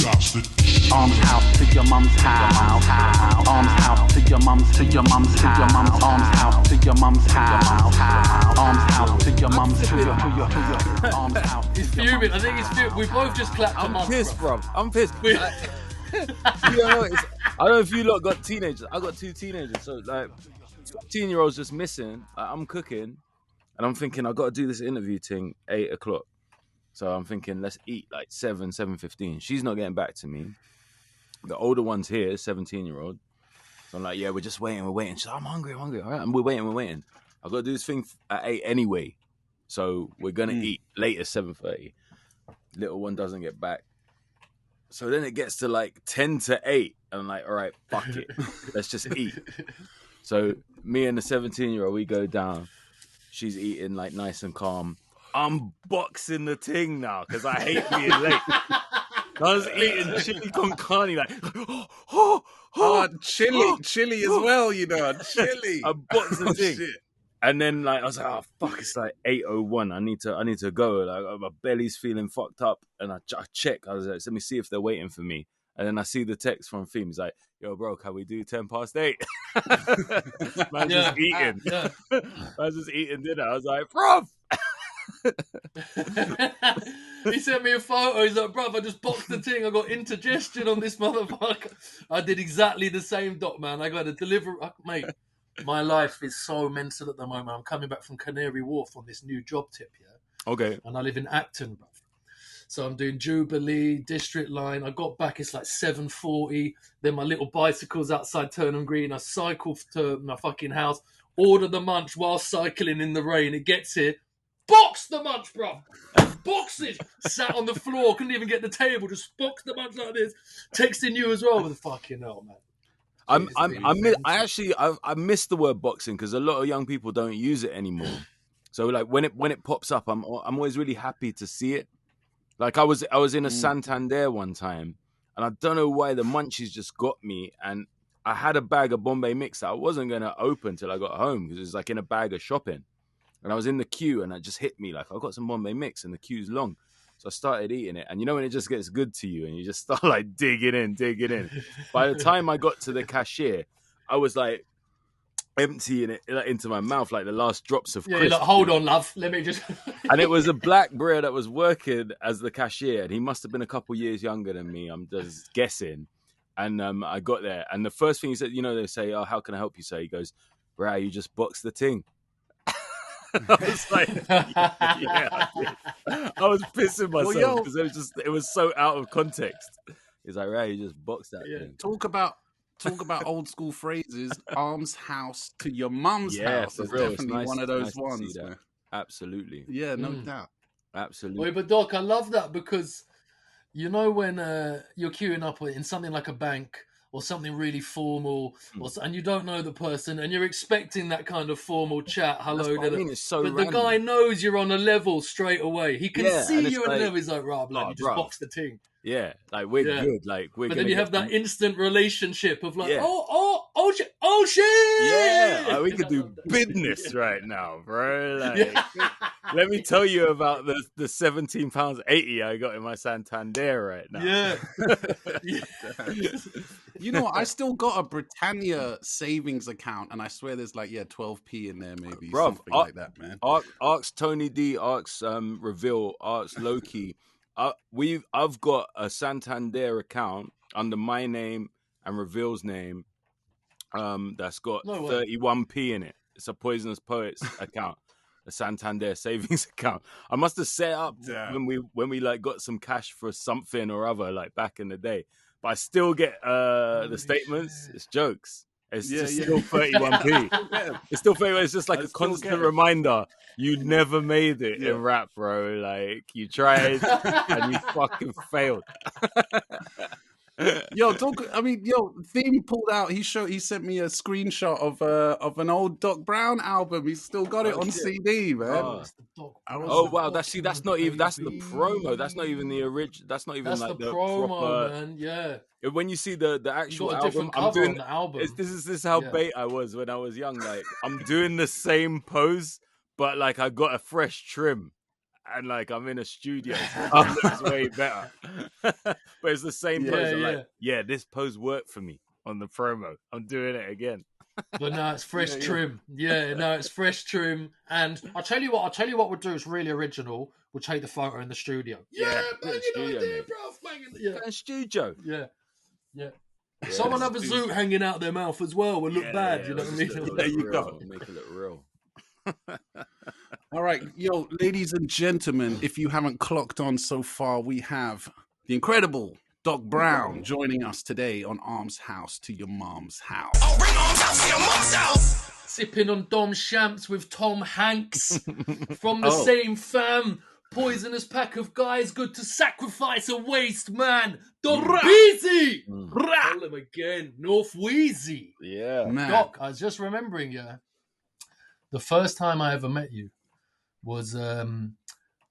Arms out to your mum's house. Arms out to your mum's, to your mum's, to your mum's. Arms out to your mum's house. Arms out to your mum's, to your arms out. He's fuming. I think he's fuming. We both just clapped. I'm pissed, bro. I'm pissed. You know, I don't know if you lot got teenagers. I got 2 teenagers, so like 15-year-olds just missing. I'm cooking, and I'm thinking I got to do this interview thing 8 o'clock. So I'm thinking let's eat like 7:15. She's not getting back to me. The older one's here, 17-year-old. So I'm like, yeah, we're just waiting, we're waiting. She's like, I'm hungry. All right, and we're waiting. I've got to do this thing at 8 anyway. So we're going to eat late at 7:30. Little one doesn't get back. So then it gets to like 10 to 8. And I'm like, all right, fuck it. Let's just eat. So me and the 17-year-old, we go down. She's eating like nice and calm. I'm boxing the thing now because I hate being late. I was eating chili con carne, like, chili as well, you know, chili. I boxed the thing. Shit. And then like I was like, oh fuck, it's like 8:01. I need to go. Like my belly's feeling fucked up, and I check. I was like, let me see if they're waiting for me. And then I see the text from Theme. He's like, yo, bro, can we do 8:10? Man's just eating. Man's just eating dinner. I was like, bruv. He sent me a photo. He's like, bruv, I just boxed the thing. I got indigestion on this motherfucker. I did exactly the same, Doc, man. I got to deliver. Mate, my life is so mental at the moment. I'm coming back from Canary Wharf on this new job tip, yeah? Okay. And I live in Acton, bruv. So I'm doing Jubilee, District Line. I got back, it's like 7:40. Then my little bicycle's outside Turnham Green. I cycle to my fucking house, order the munch while cycling in the rain. It gets here. Box the munch, bro. Box it. Sat on the floor. Couldn't even get the table. Just box the munch like this. Texting you as well. With fucking hell, man. I miss the word boxing because a lot of young people don't use it anymore. So like when it pops up, I'm always really happy to see it. Like I was in a Santander one time, and I don't know why the munchies just got me, and I had a bag of Bombay mix that I wasn't gonna open till I got home because it was like in a bag of shopping. And I was in the queue, and it just hit me like I got some Bombay mix, and the queue's long, so I started eating it. And you know when it just gets good to you, and you just start like digging in. By the time I got to the cashier, I was like emptying it into my mouth, like the last drops of crisp. Like, hold on, love. Let me just. And it was a black bro that was working as the cashier, and he must have been a couple years younger than me. I'm just guessing. And I got there, and the first thing he said, you know, they say, "Oh, how can I help you?" So he goes, "Bro, you just boxed the thing." I was like, yeah, I did. I was pissing myself because it was so out of context. He's like, right, you just boxed that thing. Talk about old school phrases. Arms house to your mum's house. For It's real. definitely Nice, one of those nice ones. man. Absolutely. Yeah, no doubt. Absolutely. Wait, but Doc, I love that because you know when you're queuing up in something like a bank or something really formal, and you don't know the person, and you're expecting that kind of formal chat. Hello, that's what I mean. It's so but random. the guy knows you're on a level straight away. He can see you on a level. He's like, "Rob, like, you just box the thing." Yeah, like we're good. Like we're. But then you have that instant relationship of like, Yeah. oh shit. Yeah, like, we could do business right now, bro. Like, let me tell you about the £17.80 I got in my Santander right now. Yeah. You know what? I still got a Britannia savings account, and I swear there's like 12p in there, maybe something like that, man. Arcs Tony D, Arcs Reveal, Arcs Loki. I've got a Santander account under my name and Reveal's name. That's got 31p in it. It's a Poisonous Poets account, a Santander savings account. I must have set up when we like got some cash for something or other, like back in the day. But I still get the statements. Shit. It's jokes. It's still 31p. It's still 31. It's just like a constant reminder. You never made it in rap, bro. Like you tried and you fucking failed. Theme pulled out. He sent me a screenshot of an old Doc Brown album. He's still got it on CD, man. Wow, that's the promo. That's not even the original. That's not even the promo, proper, man. Yeah. When you see the actual album, I'm doing the album. This is how bait I was when I was young. Like I'm doing the same pose, but like I got a fresh trim. And like I'm in a studio, so it looks way better. but it's the same Yeah, pose. I'm yeah. like, yeah, this pose worked for me on the promo. I'm doing it again. But no, it's fresh Yeah. trim. Yeah, no, it's fresh trim. And I'll tell you what we'll do is really original. We'll take the photo in the studio. Yeah, banging studio, idea, mate. bro. Banging, yeah, And studio. yeah. Yeah, Someone have a studio. zoot hanging out their mouth as well. Will look bad, you know what I mean? There you go. Make it look real. All right, yo, ladies and gentlemen, if you haven't clocked on so far, we have the incredible Doc Brown joining us today on Arms House to Your Mom's House. Oh, bring arms out to your mom's house. Sipping on Dom Shamps with Tom Hanks from the same fam. Poisonous pack of guys, good to sacrifice a waste man. Dom Beezy! Call him again, North Wheezy. Yeah. Man. Doc, I was just remembering, the first time I ever met you was I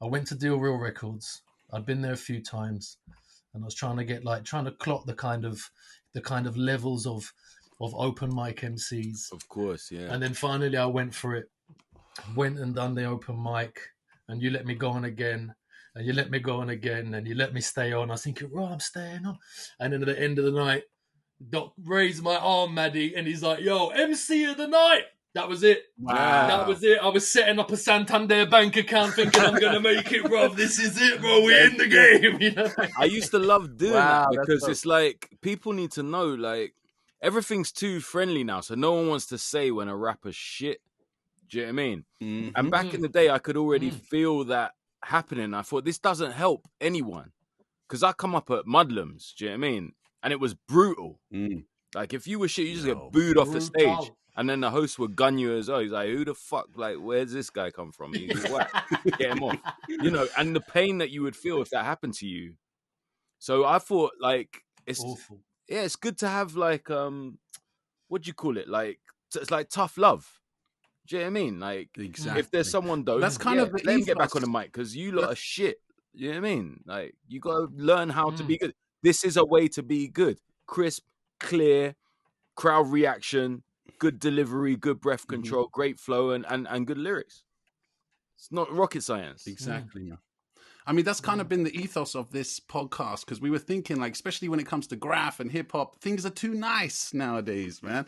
went to Deal Real Records. I'd been there a few times, and I was trying to clock the kind of levels of open mic MCs. Of course, yeah. And then finally I went for it. Went and done the open mic, and you let me go on again, and you let me go on again, and you let me stay on. I was thinking, right, I'm staying on. And then at the end of the night, Doc raised my arm, Maddie, and he's like, yo, MC of the night. That was it. Wow. That was it. I was setting up a Santander bank account thinking I'm going to make it, bro. This is it, bro. We're in the game. You know? I used to love doing Wow, that that's because dope. it's like people need to know, like, everything's too friendly now. So no one wants to say when a rapper's shit. Do you know what I mean? Mhm. And back in the day, I could already feel that happening. I thought, this doesn't help anyone. Because I come up at Mudlums, do you know what I mean? And it was brutal. Mm. Like, if you were shit, you just Yo, get booed off the stage. brutal. And then the host would gun you as well. He's like, who the fuck, like, where's this guy come from? He's whack. Get him off. You know, and the pain that you would feel if that happened to you. So I thought, like, it's Awful. yeah, it's good to have, like, what do you call it? Like, it's like tough love. Do you know what I mean? Like, Exactly. if there's someone dope, That's kind of the let him get back ethos. on the mic because you lot are shit. You know what I mean? Like, you got to learn how to be good. This is a way to be good. Crisp, clear, crowd reaction, good delivery, good breath control, great flow, and good lyrics. It's not rocket science. Exactly. Yeah. I mean, that's kind of been the ethos of this podcast because we were thinking, like, especially when it comes to graph and hip hop, things are too nice nowadays, man.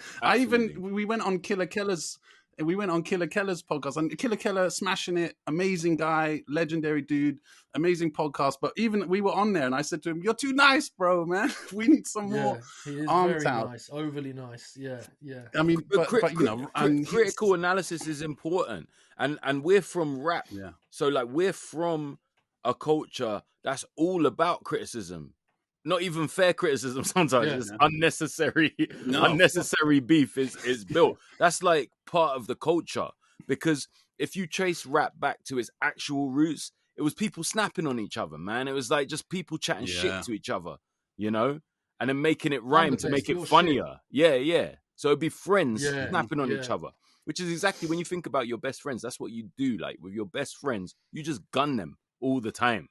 We went on Killer Keller's podcast, and Killer Keller smashing it, amazing guy, legendary dude, amazing podcast. But even we were on there, and I said to him, "You're too nice, bro, man. We need some more." He is arm very towel. nice, overly nice. Yeah, yeah. I mean, but you know, and critical analysis is important, and we're from rap, Yeah. so like we're from a culture that's all about criticism, not even fair criticism. Sometimes Yeah. just unnecessary, No. unnecessary beef is built. That's like part of the culture because if you trace rap back to its actual roots, it was people snapping on each other, man. It was like just people chatting shit to each other, you know, and then making it rhyme to make it funnier. Yeah. So it'd be friends snapping on each other, which is exactly when you think about your best friends. That's what you do. Like with your best friends, you just gun them all the time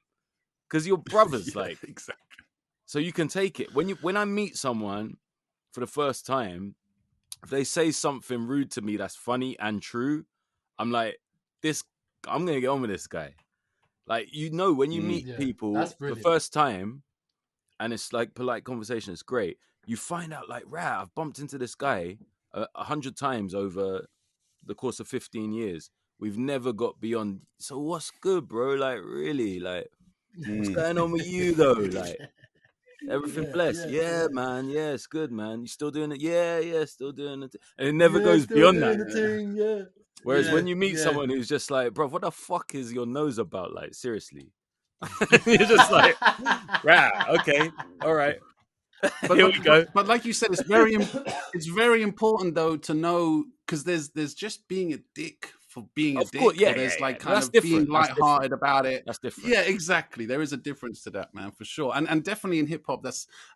because you're brothers. Like, exactly. so you can take it. When I meet someone for the first time, if they say something rude to me that's funny and true, I'm like, I'm gonna get on with this guy. Like, you know, when you meet people that's for the brilliant. first time and it's like polite conversation, it's great. You find out like, I've bumped into this guy 100 times over the course of 15 years. We've never got beyond. So what's good, bro? Like, really? Like, what's going on with you though? Like, everything blessed. Yeah, man. Yeah, it's good, man. You still doing it? Yeah, still doing it. And it never goes beyond that. Whereas when you meet someone who's just like, bro, what the fuck is your nose about? Like, seriously. You're just like, okay, all right. Here we go. But like you said, it's very important though to know because there's just being a dick for being a dick. Course, There's like kind of being lighthearted about it. That's different. Yeah, exactly. There is a difference to that, man, for sure. And definitely in hip hop,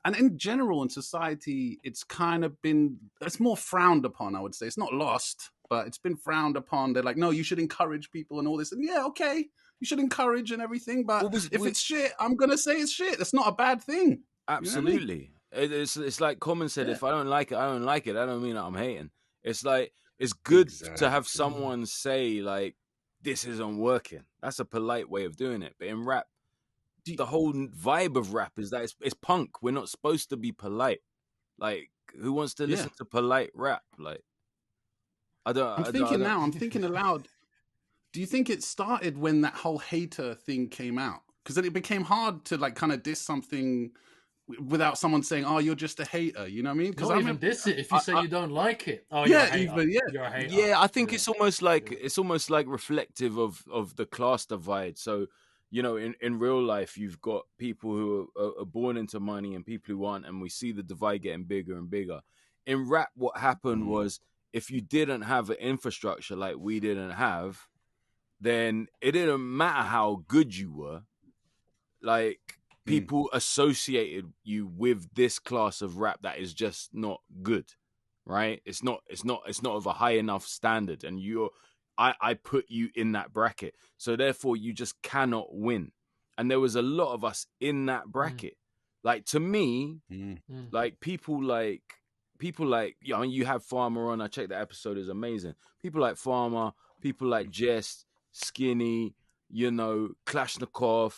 and in general in society, it's kind of it's more frowned upon. I would say it's not lost, but it's been frowned upon. They're like, no, you should encourage people and all this. And yeah, okay, you should encourage and everything. But if it's shit, I'm gonna say it's shit. That's not a bad thing. Absolutely. You know what I mean? It's like Common said, if I don't like it, I don't like it. I don't mean that I'm hating. It's like, it's good to have someone say like, this isn't working. That's a polite way of doing it. But in rap, the whole vibe of rap is that it's punk. We're not supposed to be polite. Like, who wants to listen to polite rap? Like, I'm thinking aloud. Do you think it started when that whole hater thing came out? Because then it became hard to like kind of diss something without someone saying, "Oh, you're just a hater." You know what I mean? Because I even diss it if you say you don't like it. Oh, yeah, you're a hater. Yeah, I think it's almost like reflective of the class divide. So, you know, in real life, you've got people who are born into money and people who aren't, and we see the divide getting bigger and bigger. In rap, what happened was, if you didn't have an infrastructure like we didn't have, then it didn't matter how good you were. Like, people associated you with this class of rap that is just not good, right? It's not of a high enough standard, and I put you in that bracket, so therefore you just cannot win. And there was a lot of us in that bracket. Like, to me, like people like I mean, you have Farmer on. I checked that episode, is amazing. People like Farmer, people like Jest, Skinny, you know, Klashnikov,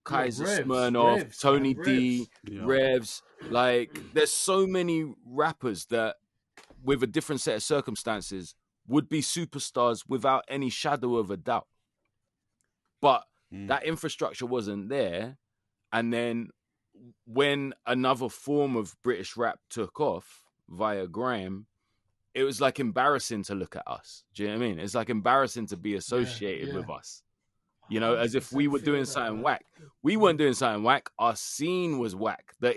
Kaiser Smirnoff, Revs, Tony man, D, Revs. Like, there's so many rappers that, with a different set of circumstances, would be superstars without any shadow of a doubt. But that infrastructure wasn't there. And then when another form of British rap took off via grime, it was like embarrassing to look at us. Do you know what I mean? It's like embarrassing to be associated with us. You know, as if we were doing something whack. We weren't doing something whack. Our scene was whack. The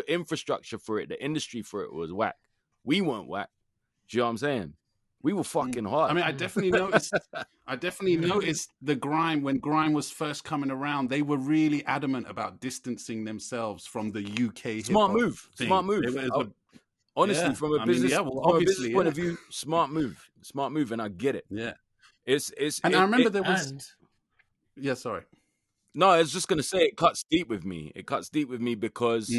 infrastructure for it, the industry for it was whack. We weren't whack. Do you know what I'm saying? We were fucking hard. I mean, I definitely noticed the grime when grime was first coming around. They were really adamant about distancing themselves from the UK Smart hip-hop move. thing. Smart move. Honestly, from a business point of view, smart move, and I get it. Yeah, And I remember there was. Yeah, sorry. No, I was just gonna say it cuts deep with me. It cuts deep with me because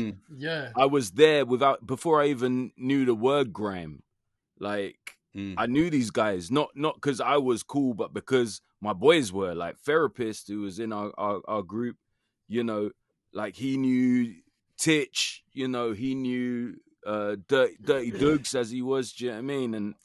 I was there before I even knew the word grime. Like, I knew these guys not because I was cool, but because my boys were. Like, Therapist, who was in our group, you know, like, he knew Titch, you know, he knew Dirty Dougs as he was. Do you know what I mean? And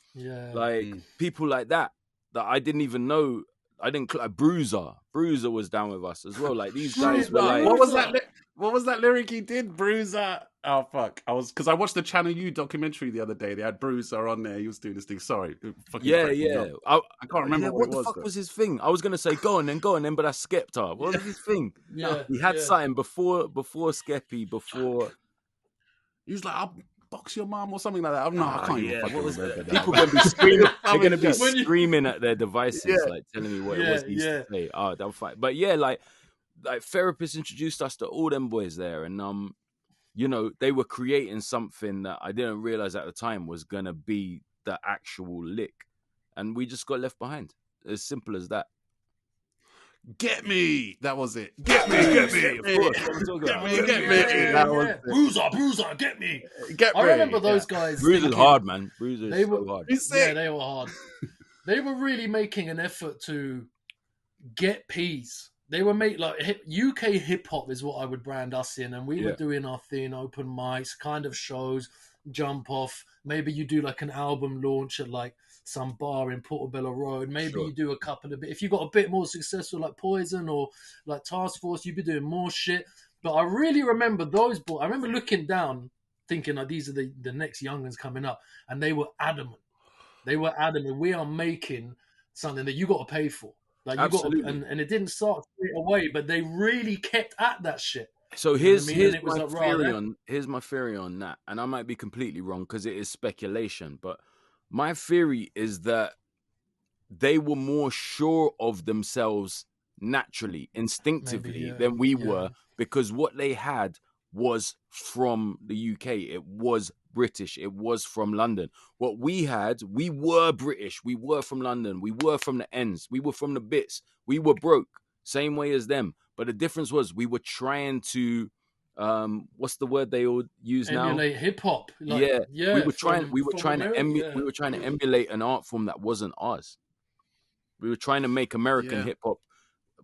people like that I didn't even know. I didn't like Bruiser. Bruiser was down with us as well. Like, these guys were like, what was that lyric he did? Bruiser. Oh fuck! I watched the Channel U documentary the other day. They had Bruiser on there. He was doing this thing. Sorry. I can't remember what the fuck was his thing. I was gonna say go on then, but that's Skepta. What was his thing? He had something before Skeppy. Before he was like, I'll box your mom or something like that. I can't even fucking remember that. People gonna be screaming. They're gonna be screaming at their devices, like telling me what it was he used to say. Oh, they'll fight. But yeah, like Therapist introduced us to all them boys there, and you know, they were creating something that I didn't realize at the time was gonna be the actual lick, and we just got left behind. As simple as that. Get me. That was it. Get me. Of course. Get me. That was it. Bruiser, get me. I remember those guys. Bruiser's hard, man. Bruiser's so hard. Yeah, they were hard. They were really making an effort to get peas. They were UK hip hop is what I would brand us in, and we were doing our thing, open mics, kind of shows, jump off. Maybe you do like an album launch at like some bar in Portobello Road. Maybe you do a couple of bit. If you got a bit more successful, like Poison or like Task Force, you'd be doing more shit. But I really remember those boys. I remember looking down, thinking like these are the next young'uns coming up, and they were adamant. We are making something that you got to pay for. Like, you got, and it didn't start straight away, but they really kept at that shit. So here's my theory on that, and I might be completely wrong because it is speculation, but my theory is that they were more sure of themselves naturally, instinctively than we were, because what they had was from the UK. It was British. It was from London. What we had, we were British. We were from London. We were from the ends. We were from the bits. We were broke, same way as them. But the difference was we were trying to, what's the word they all use now? Emulate hip hop. We were trying to emulate an art form that wasn't ours. We were trying to make American hip hop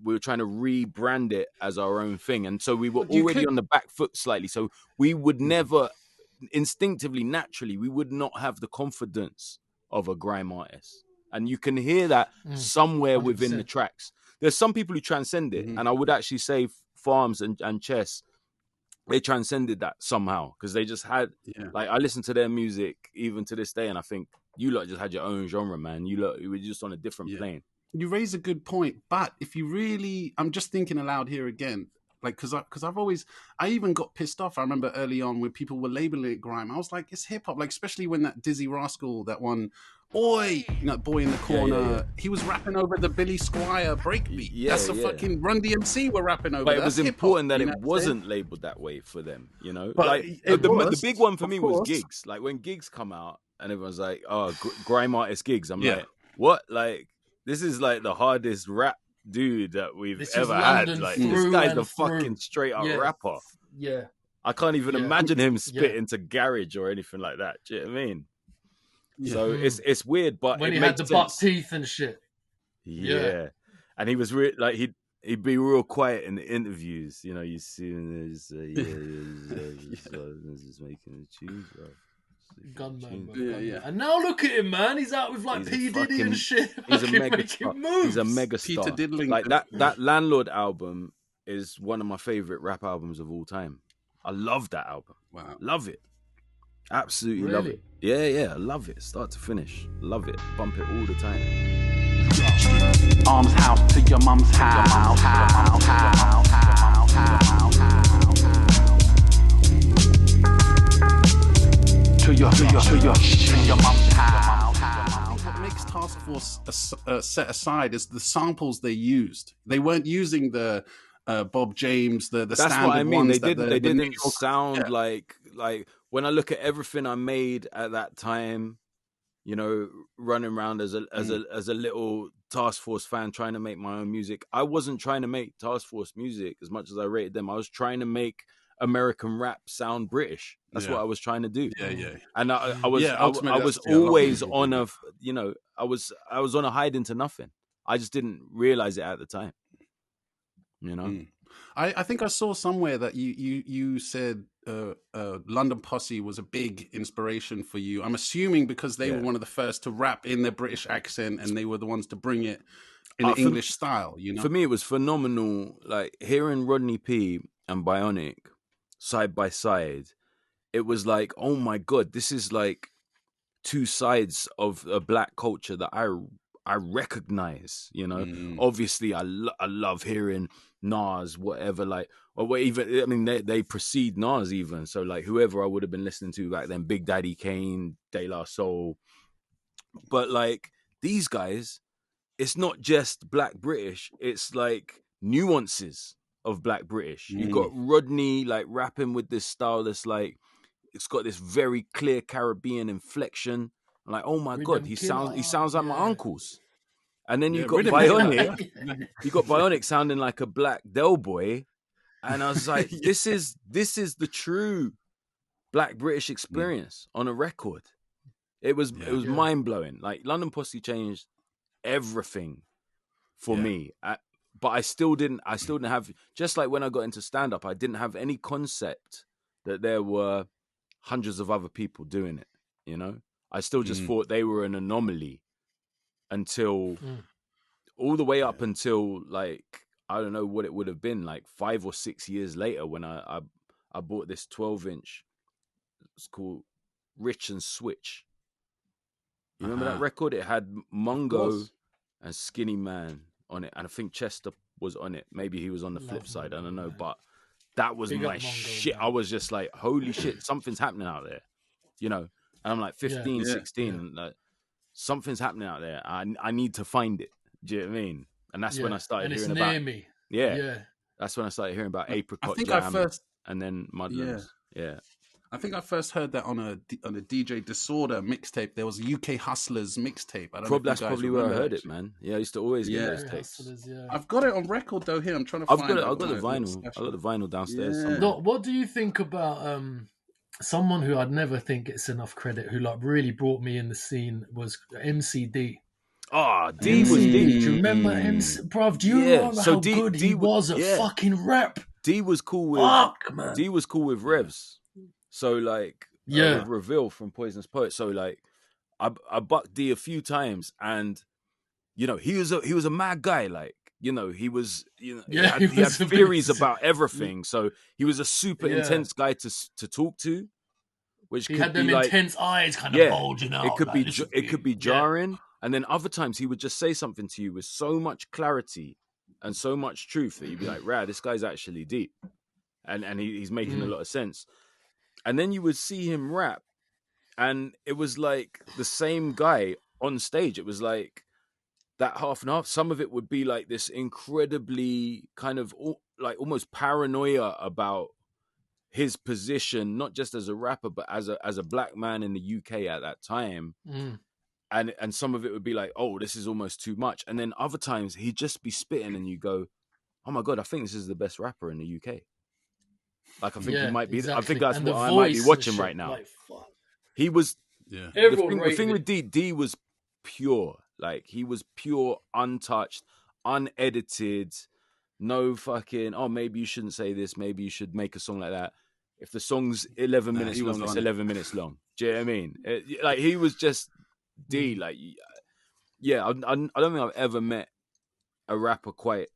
rebrand it as our own thing, and so we were But you already could- on the back foot slightly. So we would never, instinctively, naturally, we would not have the confidence of a grime artist, and you can hear that somewhere within the 100%. tracks. There's some people who transcend it, and I would actually say Farms and Chess, they transcended that somehow because they just had like, I listen to their music even to this day, and I think you lot just had your own genre, man. You were just on a different plane. You raise a good point, but if you really, I'm just thinking aloud here again, like, because I even got pissed off. I remember early on when people were labeling it grime. I was like, it's hip hop, like, especially when that Dizzy Rascal, that one, Oi, Boy in the Corner, he was rapping over the Billy Squire breakbeat. That's the fucking Run DMC were rapping over. But it was important that hip-hop, it wasn't labeled that way for them, But like the big one for me was Gigs. Like when Gigs come out and everyone's like, oh, grime artist Gigs. I'm like, what? Like, this is like the hardest rap dude that we've ever had. Like, this guy's the fucking straight up rapper. Yeah. I can't even imagine him spit into garage or anything like that. Do you know what I mean? So it's weird, but when it he makes had the sense. buck teeth and shit. Yeah. And he was like he'd be real quiet in the interviews. You see him just making the cheese. Gunman. And now look at him, man. He's out with like P Diddy and shit. He's a mega He's a mega star. Peter Diddlington. Like that Landlord album is one of my favorite rap albums of all time. I love that album. Wow. Love it. Absolutely love it. Yeah, I love it. Start to finish. Love it. Bump it all the time. Arms out to your mum's house. To your mum's house. What makes Task Force set aside is the samples they used. They weren't using the Bob James, the That's standard what I mean. ones. They didn't the sound like when I look at everything I made at that time, running around as a little Task Force fan trying to make my own music. I wasn't trying to make Task Force music as much as I rated them. I was trying to make American rap sound British. That's what I was trying to do. And I was always on I was on a hide into nothing. I just didn't realize it at the time. I think I saw somewhere that you said London Posse was a big inspiration for you. I'm assuming because they were one of the first to rap in their British accent, and they were the ones to bring it in an English style. For me, it was phenomenal. Like hearing Rodney P and Bionic side by side, it was like, oh my god, this is like two sides of a black culture that I recognize. Obviously, I love hearing Nas, whatever, like, or even, I mean, they precede Nas even. So like whoever I would have been listening to back then, Big Daddy Kane, De La Soul. But like these guys, it's not just black British, it's like nuances of black British. You got Rodney like rapping with this style that's like, it's got this very clear Caribbean inflection. I'm like, oh my god, he sounds like my uncles. And then you got Bionic. You got Bionic sounding like a black Del Boy, and I was like, "This is the true black British experience on a record." It was mind blowing. Like London Posse changed everything for me, but I still didn't have. Just like when I got into stand up, I didn't have any concept that there were hundreds of other people doing it. I still just thought they were an anomaly. Until all the way up until like, I don't know what it would have been like 5 or 6 years later when I bought this 12-inch. It's called Rich and Switch. You remember that record? It had Mungo and Skinny Man on it, and I think Chester was on it. Maybe he was on the flip side. I don't know, but that was my shit. Man. I was just like, holy shit, something's happening out there, And I'm like 15, 16, and like, something's happening out there. I need to find it. Do you know what I mean? And that's when I started hearing about. Near me. Yeah. That's when I started hearing about Apricot Jam and then Mudlands. Yeah. I think I first heard that on a DJ Disorder mixtape. There was UK Hustlers mixtape. I don't know if that's probably where I heard it, man. Yeah, I used to always get those tapes. I've got it on record though. Here, I'm trying to find it. I've got the vinyl. I've got the vinyl downstairs. What do you think about someone who I'd never think gets enough credit, who like really brought me in the scene, was MCD? Oh, D was MC, D. do you remember MC? Bruv, do you Yeah, remember so how D- good D he w- was at yeah. fucking rap? D was cool with Fuck, man. D was cool with Revs. So like Yeah. with Reveal from Poisonous Poet. So like I bucked D a few times, and you know, he was a mad guy. Like, you know, he was, you know, Yeah, he he had was a theories bit- about everything. So he was a super Yeah. intense guy to talk to, which He could had be them like, intense eyes kind of yeah, bulging out. it could like, be this is it could be big. jarring, and then other times he would just say something to you with so much clarity and so much truth that you'd be like, "Rad, this guy's actually deep," and he's making a lot of sense. And then you would see him rap, and it was like the same guy on stage. It was like that half and half. Some of it would be like this incredibly kind of like almost paranoia about his position, not just as a rapper, but as a black man in the UK at that time. And some of it would be like, oh, this is almost too much. And then other times he'd just be spitting, and you go, oh my God, I think this is the best rapper in the UK. Like, I think he might be. Exactly. I think that's and what the I might be voice watching and shit, right now. Like, fuck. He was. Yeah. Everyone The thing with rated D was pure. Like, he was pure, untouched, unedited. No fucking, oh, maybe you shouldn't say this. Maybe you should make a song like that. If the song's 11 minutes he was long, it's on it. 11 minutes long. Do you know what I mean? Like, he was just D. Like, yeah, I don't think I've ever met a rapper quite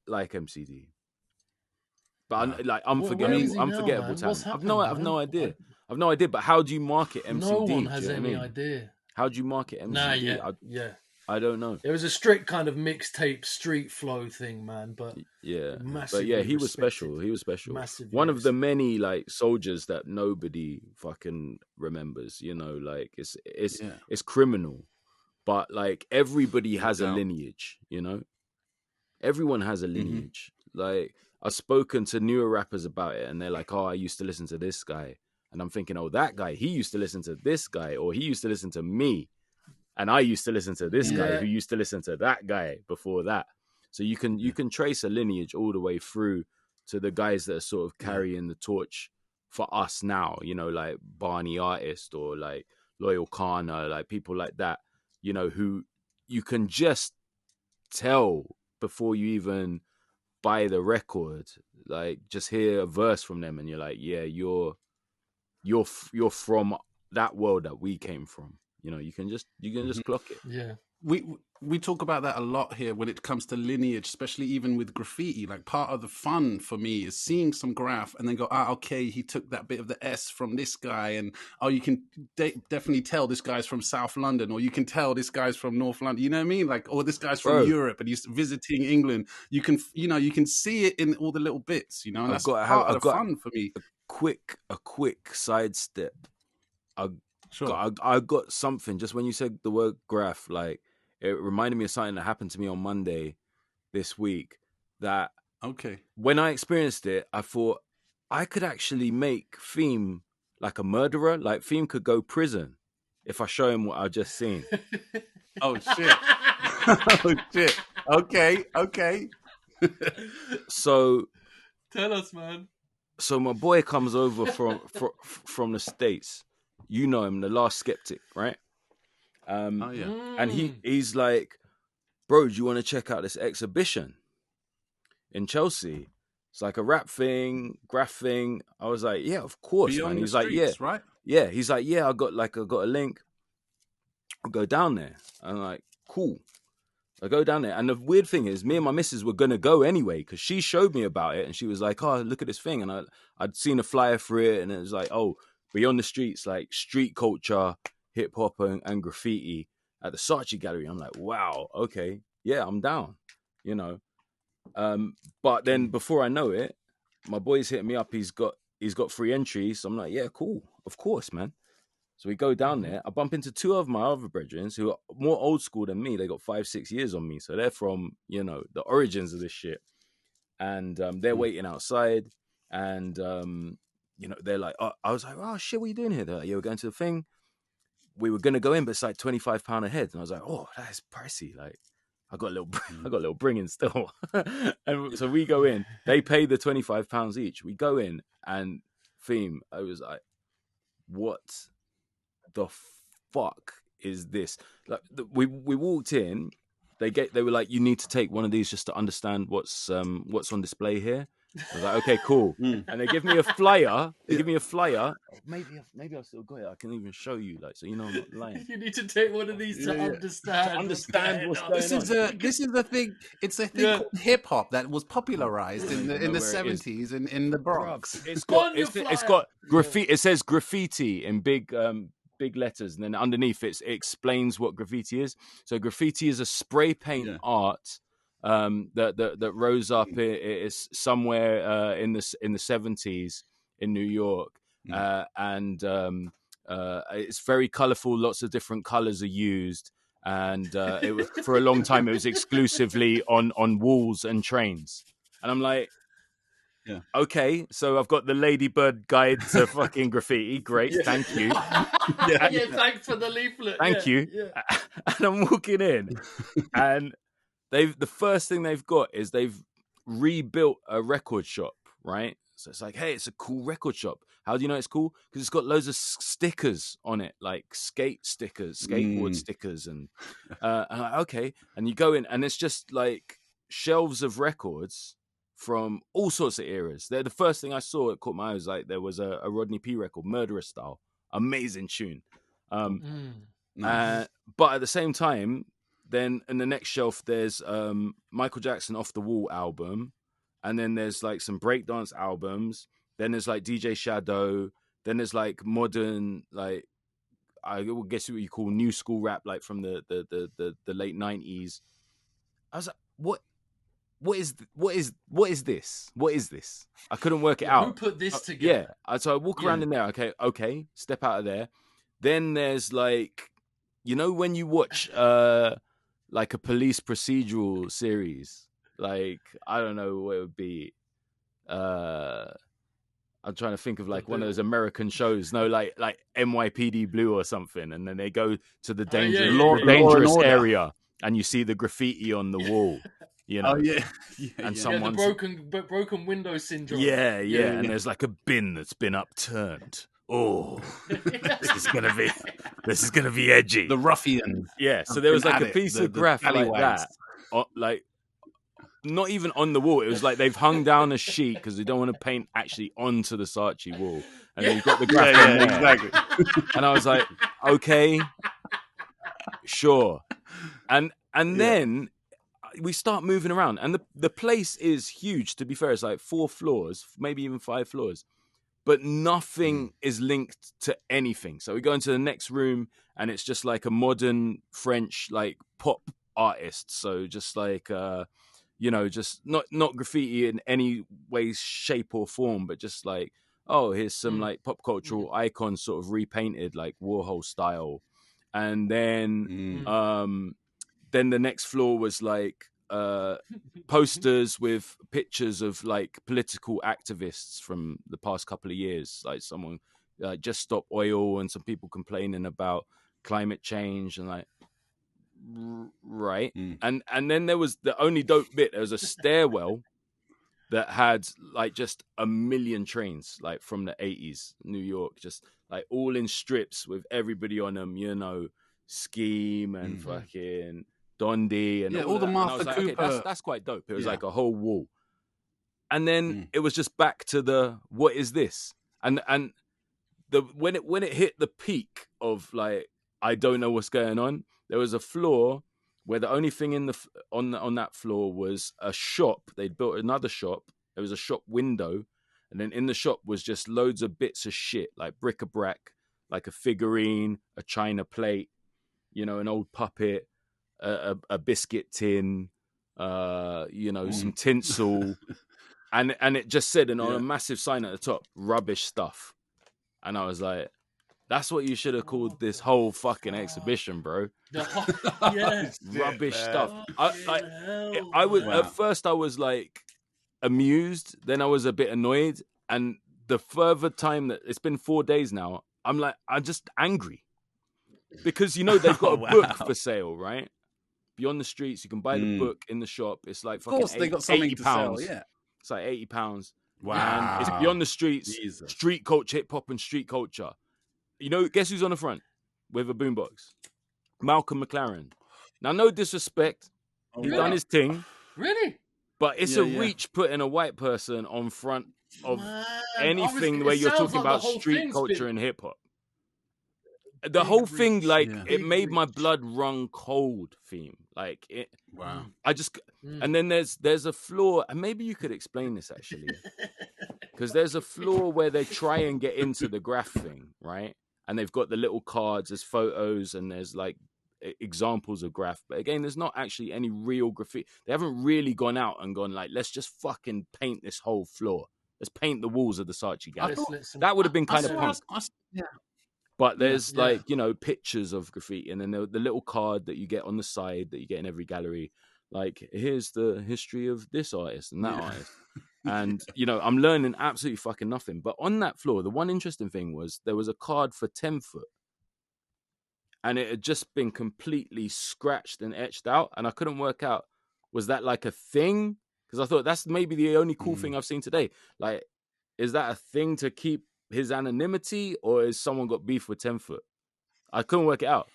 like MCD. But I'm Where forgettable. is he I'm now, forgettable man? talent. What's I've happened, no man? idea. I've no idea. But how do you market MCD? No one has Do you know what I any mean? idea. How do you market MCD? Nah, yeah. I don't know. It was a strict kind of mixtape street flow thing, man. But Yeah, massively but yeah, he was respected. special. He was special. Massively One of the respected. many like soldiers that nobody fucking remembers. You know, like it's criminal, but like everybody has a lineage. You know, everyone has a lineage. Like, I've spoken to newer rappers about it, and they're like, "Oh, I used to listen to this guy," and I'm thinking, "Oh, that guy, he used to listen to this guy, or he used to listen to me." And I used to listen to this guy who used to listen to that guy before that. So you can trace a lineage all the way through to the guys that are sort of carrying the torch for us now, you know, like Barney Artist or like Loyal Kana, like people like that, you know, who you can just tell before you even buy the record, like just hear a verse from them and you're like, yeah, you're from that world that we came from. You know, you can just clock it. Yeah. We talk about that a lot here when it comes to lineage, especially even with graffiti. Like, part of the fun for me is seeing some graph and then go, okay, he took that bit of the S from this guy, and you can definitely tell this guy's from South London, or you can tell this guy's from North London. You know what I mean? Like, or this guy's from Europe and he's visiting England. You can see it in all the little bits. You know, and that's part of the fun for me. A quick sidestep. Sure. I got something just when you said the word graph, like it reminded me of something that happened to me on Monday this week. That when I experienced it, I thought I could actually make Theme like a murderer. Like, Theme could go prison if I show him what I just seen. Oh shit! Oh shit! Okay. So tell us, man. So my boy comes over from the States. You know him, the Last Skeptic, right? And he's like, bro, do you want to check out this exhibition in Chelsea? It's like a rap thing, graph thing. I was like, yeah, of course, Beyond man. He's the like, streets, yeah, right? yeah. He's like, yeah, I got a link. I'll go down there. I'm like, cool. I go down there, and the weird thing is, me and my missus were gonna go anyway because she showed me about it, and she was like, "Oh, look at this thing," and I'd seen a flyer for it, and it was like, "Oh, Beyond the Streets, like street culture, hip hop, and graffiti at the Saatchi Gallery." I'm like, "Wow, okay, yeah, I'm down," you know. But then before I know it, my boy's hitting me up. He's got free entry, so I'm like, "Yeah, cool, of course, man." So we go down there. I bump into two of my other brethren who are more old school than me. They got 5-6 years on me. So they're from, you know, the origins of this shit. And they're waiting outside. And, you know, they're like, I was like, oh, shit, what are you doing here? They're like, yeah, we're going to the thing. We were going to go in, but it's like £25 a head. And I was like, oh, that is pricey. Like, I got a little bringing still. And so we go in. They pay the £25 each. We go in, and Theme, I was like, what the fuck is this? Like we walked in, they were like, you need to take one of these just to understand what's on display here. I was like, okay, cool. And they give me a flyer. Maybe I've still got it. I can even show you, like, so you know I'm not lying. You need to take one of these to understand what's going on. This is the thing. It's a thing called hip hop that was popularized in the 70s in the Bronx. It's got graffiti. It says graffiti in big letters, and then underneath it explains what graffiti is. So graffiti is a spray paint art that rose up. It's somewhere in the 70s in New York, and it's very colorful. Lots of different colors are used, and it was, for a long time it was exclusively on walls and trains. And I'm like, okay, so I've got the Ladybird Guide to fucking graffiti. Great, thank you. Thanks for the leaflet. Thank you. Yeah. And I'm walking in, and the first thing they've got is they've rebuilt a record shop, right? So it's like, hey, it's a cool record shop. How do you know it's cool? Because it's got loads of stickers on it, like skateboard stickers, and I'm like, okay. And you go in, and it's just like shelves of records from all sorts of eras. They're the first thing I saw. It caught my eye. Was like there was a Rodney P record, Murderer Style, amazing tune. But at the same time, then in the next shelf there's Michael Jackson Off the Wall album, and then there's like some breakdance albums. Then there's like DJ Shadow. Then there's like modern, like I would guess what you call new school rap, like from the late 90s. I was like, what is this? What is this? I couldn't work it out. Who put this together? Yeah. So I walk around in there. Okay. Step out of there. Then there's like, you know, when you watch like a police procedural series, like I don't know what it would be. I'm trying to think of like one of those American shows. No, like NYPD Blue or something, and then they go to the dangerous area, and you see the graffiti on the wall. You know, someone's the broken window syndrome. Yeah, and there's like a bin that's been upturned. Oh, this is gonna be edgy. The ruffian. Yeah, so there was like a piece of graph like that, like not even on the wall. It was like they've hung down a sheet because they don't want to paint actually onto the Saatchi wall, and then you've got the graph. Exactly. And I was like, okay, sure, and then we start moving around, and the place is huge. To be fair, it's like 4 floors, maybe even 5 floors, but nothing is linked to anything. So we go into the next room, and it's just like a modern French like pop artist. So just like just not graffiti in any way, shape, or form, but just like, oh, here's some like pop cultural icons sort of repainted like Warhol style, and then then the next floor was like posters with pictures of like political activists from the past couple of years, like someone just stop oil, and some people complaining about climate change, and like right. And then there was the only dope bit. There was a stairwell that had like just a million trains, like from the 80s New York, just like all in strips with everybody on them, you know, Scheme and fucking Dondi and all the Martha Cooper. Okay, that's quite dope. It was like a whole wall. And then it was just back to the what is this? And when it hit the peak of like I don't know what's going on, there was a floor where the only thing on that floor was a shop. They'd built another shop. There was a shop window, and then in the shop was just loads of bits of shit like bric-a-brac, like a figurine, a china plate, you know, an old puppet, a biscuit tin, some tinsel, and it just said on a massive sign at the top, rubbish stuff. And I was like, that's what you should have called this whole fucking exhibition, bro. Rubbish stuff. At first I was like amused, then I was a bit annoyed, and the further time that it's been 4 days now, I'm just angry because you know they've got a book for sale, right? Beyond the Streets, you can buy the book in the shop. It's like fucking of course they got something to sell, yeah. It's like £80. Wow. And it's Beyond the Streets, Jesus. Street culture, hip hop and street culture. You know, guess who's on the front with a boombox? Malcolm McLaren. Now, no disrespect, he Really? done his thing, Really? but it's Yeah, a yeah. reach putting a white person on front of Man, anything it where you're sounds talking like the about whole street thing's culture been and hip hop. The big whole thing, reach, like, Yeah. it big made my reach. blood run cold. Theme, like it. Wow. I just, and then there's a flaw, and maybe you could explain this actually, because there's a flaw where they try and get into the graph thing, right? And they've got the little cards as photos, and there's like examples of graph, but again, there's not actually any real graffiti. They haven't really gone out and gone like, let's just fucking paint this whole floor. Let's paint the walls of the Saatchi gallery. That would have been kind of punk. Yeah. But there's Yeah. like, you know, pictures of graffiti, and then the little card that you get on the side that you get in every gallery. Like, here's the history of this artist and that artist. And, you know, I'm learning absolutely fucking nothing. But on that floor, the one interesting thing was there was a card for 10 foot. And it had just been completely scratched and etched out. And I couldn't work out, was that like a thing? Because I thought that's maybe the only cool thing I've seen today. Like, is that a thing to keep his anonymity, or is someone got beef with 10 foot? I couldn't work it out.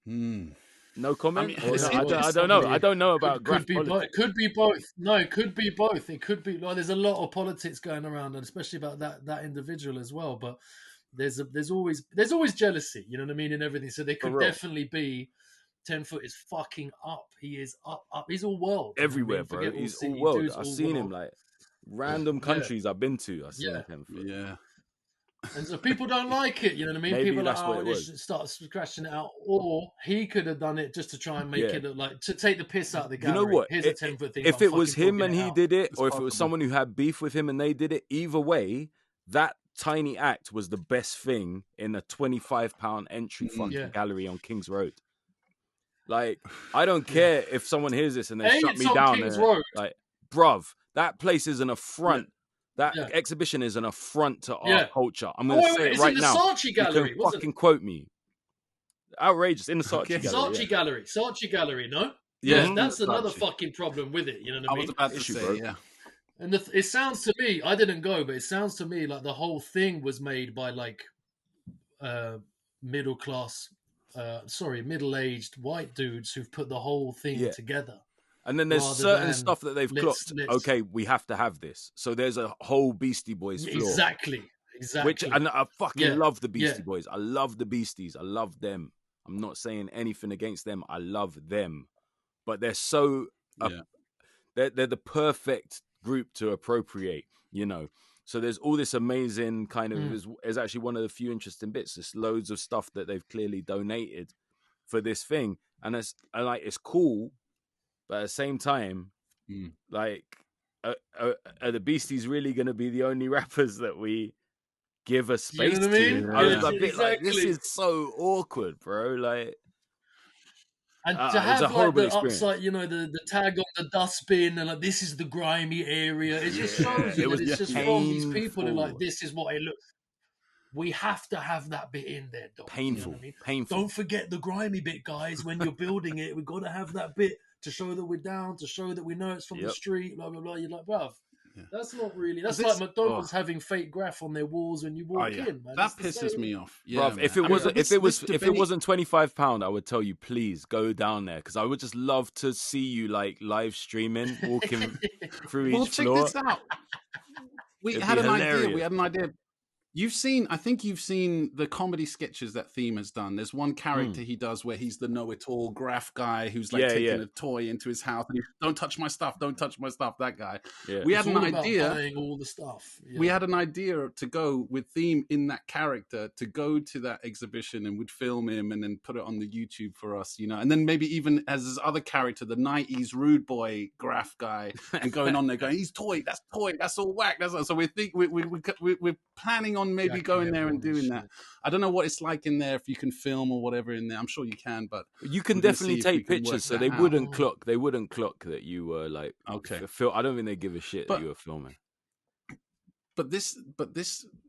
No comment? I mean, Or it's no, interesting. I don't know. I don't know about graph Could be both. politics. Could be both. No, it could be both. It could be. Well, there's a lot of politics going around, and especially about that individual as well. But there's always jealousy. You know what I mean, in everything. So there could real. definitely be. 10 foot is fucking up. He is up. He's all world. Everywhere, you know what I mean? bro. He's city, all world. dude's I've all seen him world. like random countries I've been to. I've seen 10 foot. Yeah. And so people don't like it, you know what I mean? Maybe People are that's like, what oh, it they was. should start scratching it out. Or he could have done it just to try and make it look like, to take the piss out of the You gallery. know what? Here's a 10-foot thing. If I'm it was fucking him and talking it he out. did it, It's or if it was possible. someone who had beef with him and they did it, either way, that tiny act was the best thing in a £25 entry fucking gallery on King's Road. Like, I don't care if someone hears this and they shut it's me on down. King's Road. Like, bruv, that place is an affront. That exhibition is an affront to our culture. I'm going to say it it's right in the now. Saatchi gallery, you can wasn't fucking it? quote me. Outrageous. In the Saatchi Okay. gallery. Saatchi gallery, no? Yeah, that's another Saatchi. fucking problem with it, you know what I I mean? was about to Issue, say, bro. yeah. And it sounds to me, I didn't go, but it sounds to me like the whole thing was made by like middle-aged white dudes who've put the whole thing together. And then there's rather certain than stuff that they've clocked. Okay, we have to have this. So there's a whole Beastie Boys floor. Exactly. And I fucking love the Beastie Boys. I love the Beasties. I love them. I'm not saying anything against them. I love them. But they're so... they're the perfect group to appropriate, you know. So there's all this amazing kind of... is actually one of the few interesting bits. There's loads of stuff that they've clearly donated for this thing. And it's cool. But at the same time, like, are the Beasties really going to be the only rappers that we give a space You know what I mean? to? I was a bit exactly. like, this is so awkward, bro. Like, and to it was have a like horrible the experience. upside, you know, the tag on the dustbin and like this is the grimy area. It just shows you that it's just from these people who like this is what it looks. We have to have that bit in there, Doc. Painful, you know what I mean? painful. Don't forget the grimy bit, guys. When you're building it, we've got to have that bit to show that we're down, to show that we know it's from the street, blah, blah, blah. You're like, bruv, that's not really... That's like McDonald's having fake graph on their walls when you walk in, man. That pisses me off. Yeah, bruv, if it wasn't £25, I would tell you, please go down there, because I would just love to see you like live streaming, walking through each floor. Check this out. We had an idea. I think you've seen the comedy sketches that Theme has done. There's one character he does where he's the know-it-all graph guy who's like taking a toy into his house and don't touch my stuff, that guy. We had an idea. Buying all the stuff. We had an idea to go with Theme in that character, to go to that exhibition, and we'd film him and then put it on the YouTube for us, you know. And then maybe even as his other character, the 90s rude boy graph guy, and going on there going, he's toy, that's all whack. So we're planning on maybe going there and doing that. I don't know what it's like in there, if you can film or whatever in there. I'm sure you can, but you can definitely take pictures, so they wouldn't clock. They wouldn't clock that you were like I don't think they give a shit that you were filming. But this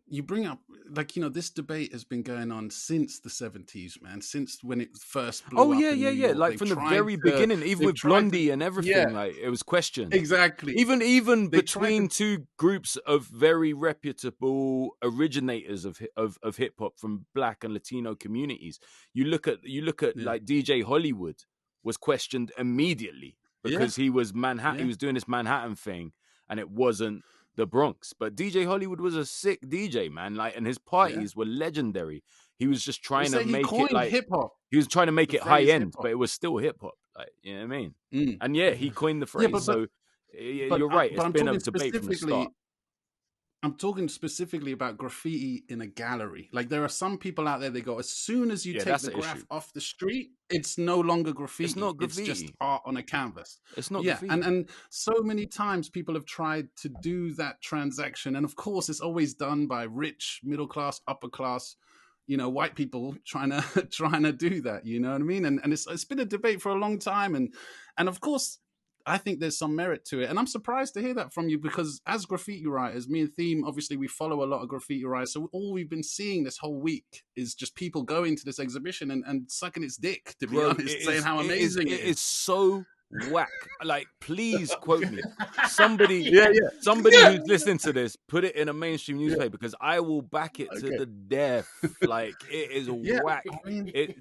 you bring up like, you know, this debate has been going on since the 70s, man, since when it first blew Oh up yeah, in yeah, New yeah. York. Like They've from the tried very to- beginning, even they've with tried to- Blondie and everything, like it was questioned. Exactly. Even They tried between to- two groups of very reputable originators of hip hop from Black and Latino communities, you look at like DJ Hollywood was questioned immediately because he was Manhattan. Yeah. He was doing this Manhattan thing, and it wasn't the Bronx. But DJ Hollywood was a sick DJ, man. Like, and his parties were legendary. He was just trying to make it like hip hop. he was trying to make The it high phrase end, hip-hop. but it was still hip hop. Like, you know what I mean? Mm. And yeah, he coined the phrase. but- So you're right. It's I'm been a talking debate from the start. specifically- I'm talking specifically about graffiti in a gallery. Like, there are some people out there, they go, as soon as you take that's the an graph issue. off the street, it's no longer graffiti. It's not It's just graffiti. art on a canvas. It's not Yeah, graffiti. and so many times people have tried to do that transaction. And of course, it's always done by rich, middle class, upper class, you know, white people trying to do that. You know what I mean? And it's been a debate for a long time. And of course, I think there's some merit to it. And I'm surprised to hear that from you, because as graffiti writers, me and Theme, obviously we follow a lot of graffiti writers. So all we've been seeing this whole week is just people going to this exhibition and sucking its dick, to be Bro, honest, saying how amazing it is so whack. Like, please quote me. Somebody, Yeah. who's listening to this, put it in a mainstream newspaper because I will back it to the death. Like, it is whack. I mean- It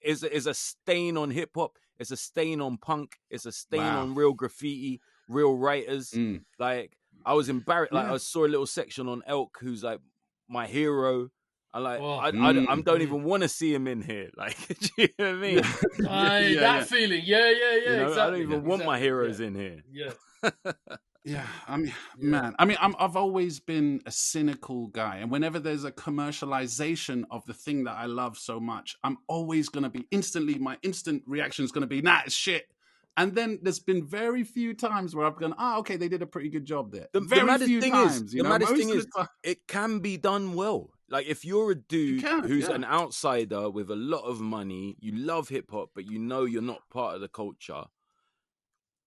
is a stain on hip hop. It's a stain on punk. It's a stain Wow. on real graffiti, real writers. Mm. Like, I was embarrassed. Like, Yeah. I saw a little section on Elk, who's like my hero. I like. Oh. I don't even want to see him in here. Like, do you know what I mean? That feeling. Yeah, You know, exactly. I don't even want my heroes in here. Yeah. Yeah, I mean, man, I mean, I've always been a cynical guy, and whenever there's a commercialization of the thing that I love so much, I'm always going to be my instant reaction is going to be, nah, it's shit. And then there's been very few times where I've gone, okay, they did a pretty good job there. The Very maddest few thing times, is, you know, the maddest most thing of is, the time- it can be done well. Like, if you're a dude can, who's yeah. an outsider with a lot of money, you love hip hop, but you know you're not part of the culture.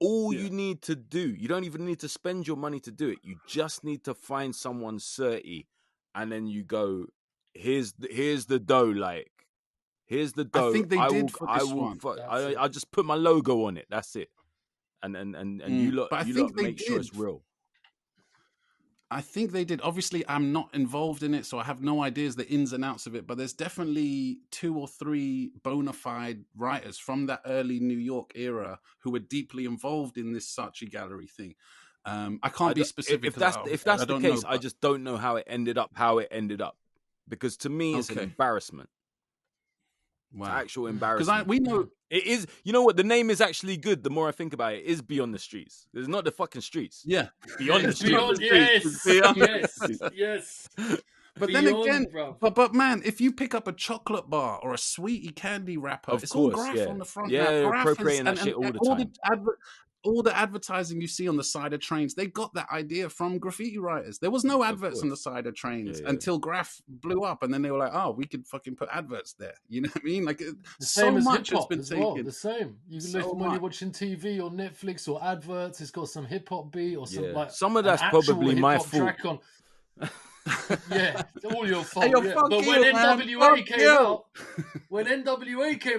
All you need to do, you don't even need to spend your money to do it. You just need to find someone certy, and then you go, here's the dough. Like, here's the dough. I think they did for this one. I just put my logo on it. That's it. And you lot, But I you think lot they make sure it's did. real. I think they did. Obviously, I'm not involved in it, so I have no ideas the ins and outs of it. But there's definitely 2 or 3 bona fide writers from that early New York era who were deeply involved in this Saatchi Gallery thing. I can't be specific. If that's the case, I just don't know how it ended up. Because to me, it's an embarrassment. Wow. It's actual embarrassment. Because we know it is. You know what? The name is actually good. The more I think about it, it is Beyond the Streets. It's not the fucking streets. Yeah. Beyond the It's streets. Yes. But Beyond, then again, bro. but man, if you pick up a chocolate bar or a sweetie candy wrapper, Of it's course, all graph yeah. on the front. Yeah, now. Graph appropriating that shit all the time. All the advertising you see on the side of trains, they got that idea from graffiti writers. There was no adverts on the side of trains until graph blew up, and then they were like, "Oh, we could fucking put adverts there." You know what I mean? Like, The so same as much hip has hop been as taken. well. The same. You can So listen when you're much. watching TV or Netflix or adverts. It's got some hip hop beat or some like Some of an that's actual probably my hip-hop fault. track on. Yeah, it's all your fault. yo, yeah. fuck But you, when man. NWA Fuck came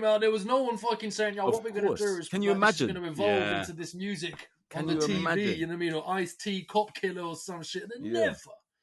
you. out, there was no one fucking saying, "Yo, Of what we're gonna course. do is Can you imagine? going to evolve Yeah. into this music Can on the you TV." imagine? You know what I mean? Or Ice-T, Cop Killer, or some shit. They Yeah. never.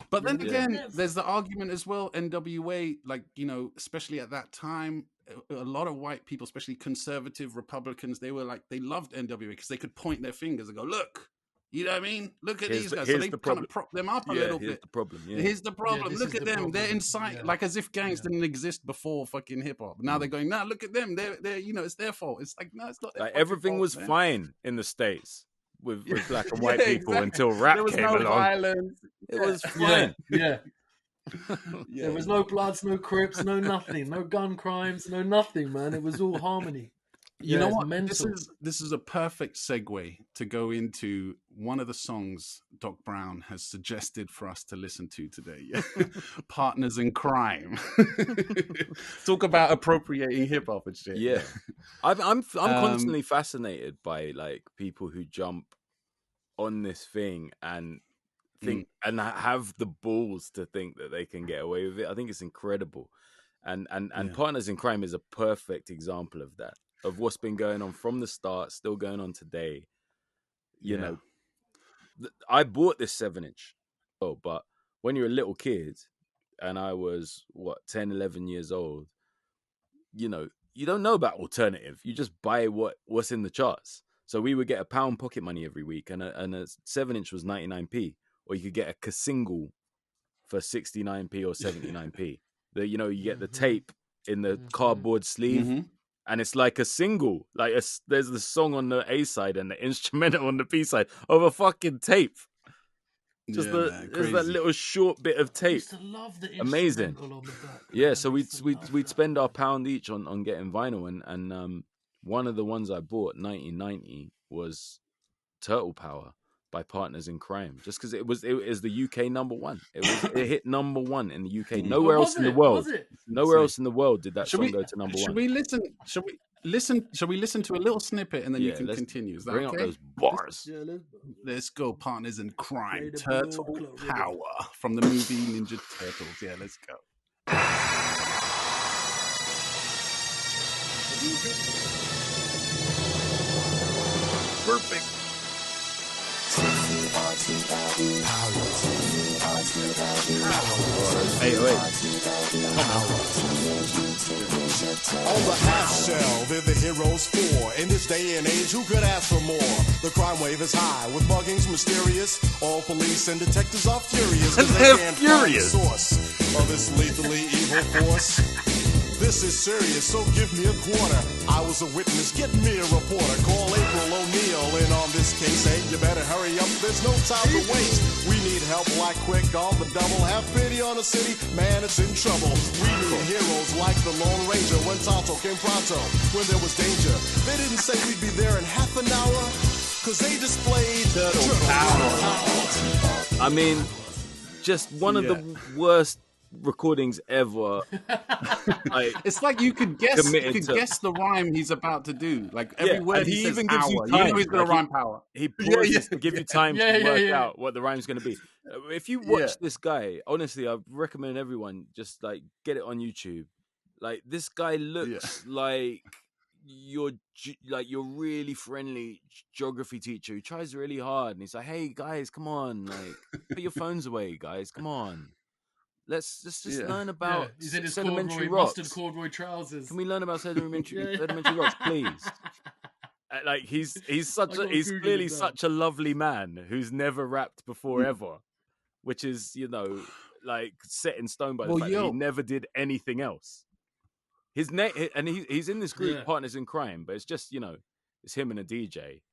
But then Yeah. again, Yeah. there's the argument as well. NWA, like, you know, especially at that time, a lot of white people, especially conservative Republicans, they loved NWA because they could point their fingers and go, "Look, you know what I mean? Look at Here's these the- guys." here's So they the kind problem. of prop them up a Yeah, little here's bit. the problem. Yeah. Here's the problem. this Look is at the them. They're problem. inside, Yeah. like as if gangs didn't exist before fucking hip hop. Now they're going, "Nah, look at them. They're you know, it's their fault." It's like, no, it's not their Like, fucking everything fault, was man. fine in the States with black and white Yeah, people exactly. until rap There was came no along. violence. It was Yeah, fine. yeah. Yeah. There was no Bloods, no Crips, no nothing, no gun crimes, no nothing, man. It was all harmony. You Yeah, know it's what? mental. This is a perfect segue to go into one of the songs Doc Brown has suggested for us to listen to today. Yeah? Partners in Crime. Talk about appropriating hip hop and shit. Yeah, I'm constantly fascinated by like people who jump on this thing and think and have the balls to think that they can get away with it. I think it's incredible. And Partners in Crime is a perfect example of that, of what's been going on from the start, still going on today. You know, I bought this 7-inch. Oh, but when you're a little kid and I was 10, 11 years old, you know, you don't know about alternative. You just buy what's in the charts. So we would get £1 pocket money every week, and a 7-inch was 99p, or you could get a single for 69p or 79p. You get the tape in the cardboard sleeve, and it's like a single. Like there's the song on the A side and the instrumental on the B side of a fucking tape. Just there's that little short bit of tape. I used to love the amazing. Instrumental on the back. Yeah, so we'd spend our £1 each on getting vinyl, and one of the ones I bought, 1990, was Turtle Power by Partners in Crime, just because it was the UK #1. It hit #1 in the UK. Nowhere else in the world. Nowhere else in the world did that song go to #1. Should we listen to a little snippet and then you can continue? Is that bring okay? up those bars. Let's go, Partners in Crime. Turtle Power from the movie Ninja Turtles. Yeah, let's go. Perfect. Hey, wait. On the half shell, they're the heroes for. In this day and age, who could ask for more? The crime wave is high, with muggings mysterious. All police and detectives are furious, 'cause they can't find the source of this lethally evil force. This is serious, so give me a quarter. I was a witness, get me a reporter. Call April O'Neil in on this case. Hey, you better hurry up, there's no time to waste. We need help like quick on the double. Have pity on the city, man, it's in trouble. We need heroes like the Lone Ranger. When Tonto came pronto, when there was danger. They didn't say we'd be there in half an hour, 'cause they displayed Turtle Power. I mean, just one of the worst recordings ever. It's like you could guess the rhyme he's about to do. Like every word he even gives you time. You know he's gonna rhyme power. He pauses to give you time to work out what the rhyme's gonna be. If you watch this guy, honestly, I recommend everyone just like get it on YouTube. Like this guy looks like your really friendly geography teacher who tries really hard, and he's like, "Hey guys, come on, like put your phones away, guys, come on. Let's just learn about he's in his sedimentary rocks. Mustard corduroy trousers. Can we learn about sedimentary rocks, please?" Like he's clearly such a lovely man who's never rapped before ever, which is like set in stone by the fact that he never did anything else. His name, and he's in this group, Partners in Crime, but it's just it's him and a DJ.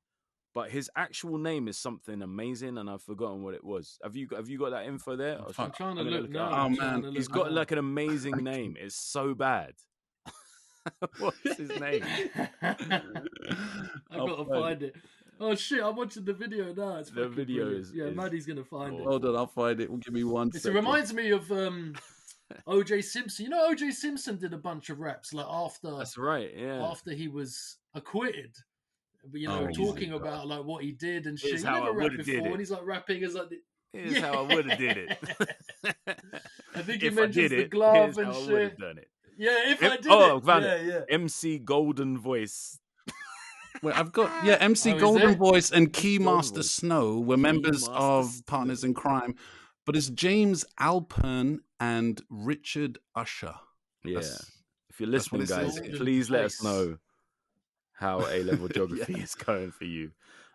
But his actual name is something amazing, and I've forgotten what it was. Have you got that info there? I'm trying to look now. Oh man, he's got like an amazing name. It's so bad. What's his name? I've got to find it. Oh shit! I'm watching the video now. It's the video brilliant. Maddie's gonna find it. Hold on, I'll find it. Give me one second. It reminds me of O.J. Simpson. You know, O.J. Simpson did a bunch of raps like after. That's right. Yeah. After he was acquitted. But talking about like what he did and shit. Here's he how never I rapped would've before, did it. and he's like rapping as like. Here's how I would have did it. I think he mentions the glove and shit. I would have done it. Yeah, if I did it. I found it. Yeah. MC Golden Voice. Wait, I've got MC Golden Voice and Keymaster Snow were members of Partners in Crime, but it's James Alpern and Richard Usher. Yeah, if you're listening, guys, please let us know how A-level geography is going for you.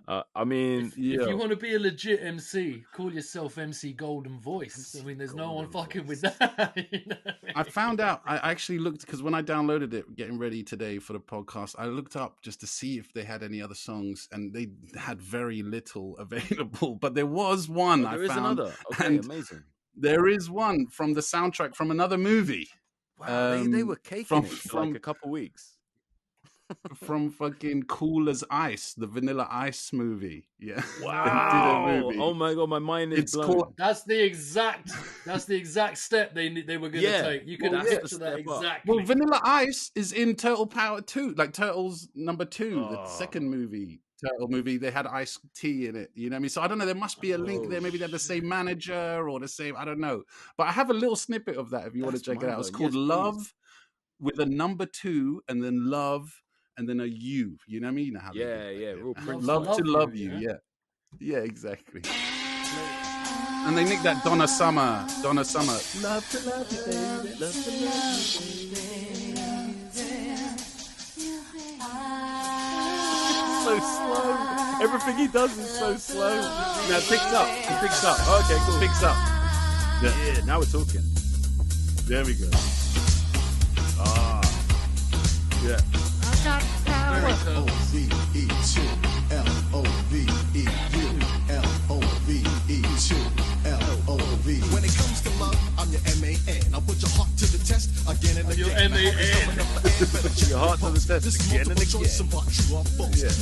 I mean, if you want to be a legit MC, call yourself MC Golden Voice. I mean, there's no one fucking with that. I found out. I actually looked because when I downloaded it, getting ready today for the podcast, I looked up just to see if they had any other songs, and they had very little available. But there was one. There is another. Okay, amazing. There is one from the soundtrack from another movie. Wow, they were caking it for like a couple weeks. From fucking Cool as Ice, the Vanilla Ice movie. Yeah. Wow. Oh my god, my mind is blown. That's the exact step they were going to take. You could picture that exactly. Well, Vanilla Ice is in Turtle Power 2, like Turtles #2, the second movie. Turtle movie, they had Ice-T in it. You know what I mean? So I don't know. There must be a link there. Maybe they're the same manager or the same. I don't know. But I have a little snippet of that if you want to check it out. It's called Love with a number 2 and then love and then a U. You know what I mean? You know how real love to love you. Yeah, exactly. And they nicked that Donna Summer. Love to love you, baby. Love to love you, baby. So slow. Everything he does is so slow. Now it picks up. It picks up. Okay, cool. It picks up. Yeah, now we're talking. There we go. Yeah. When it comes to love, I'm your MAN. I'll put your heart to the test again and again. Your MAN. Your heart to the test again and again.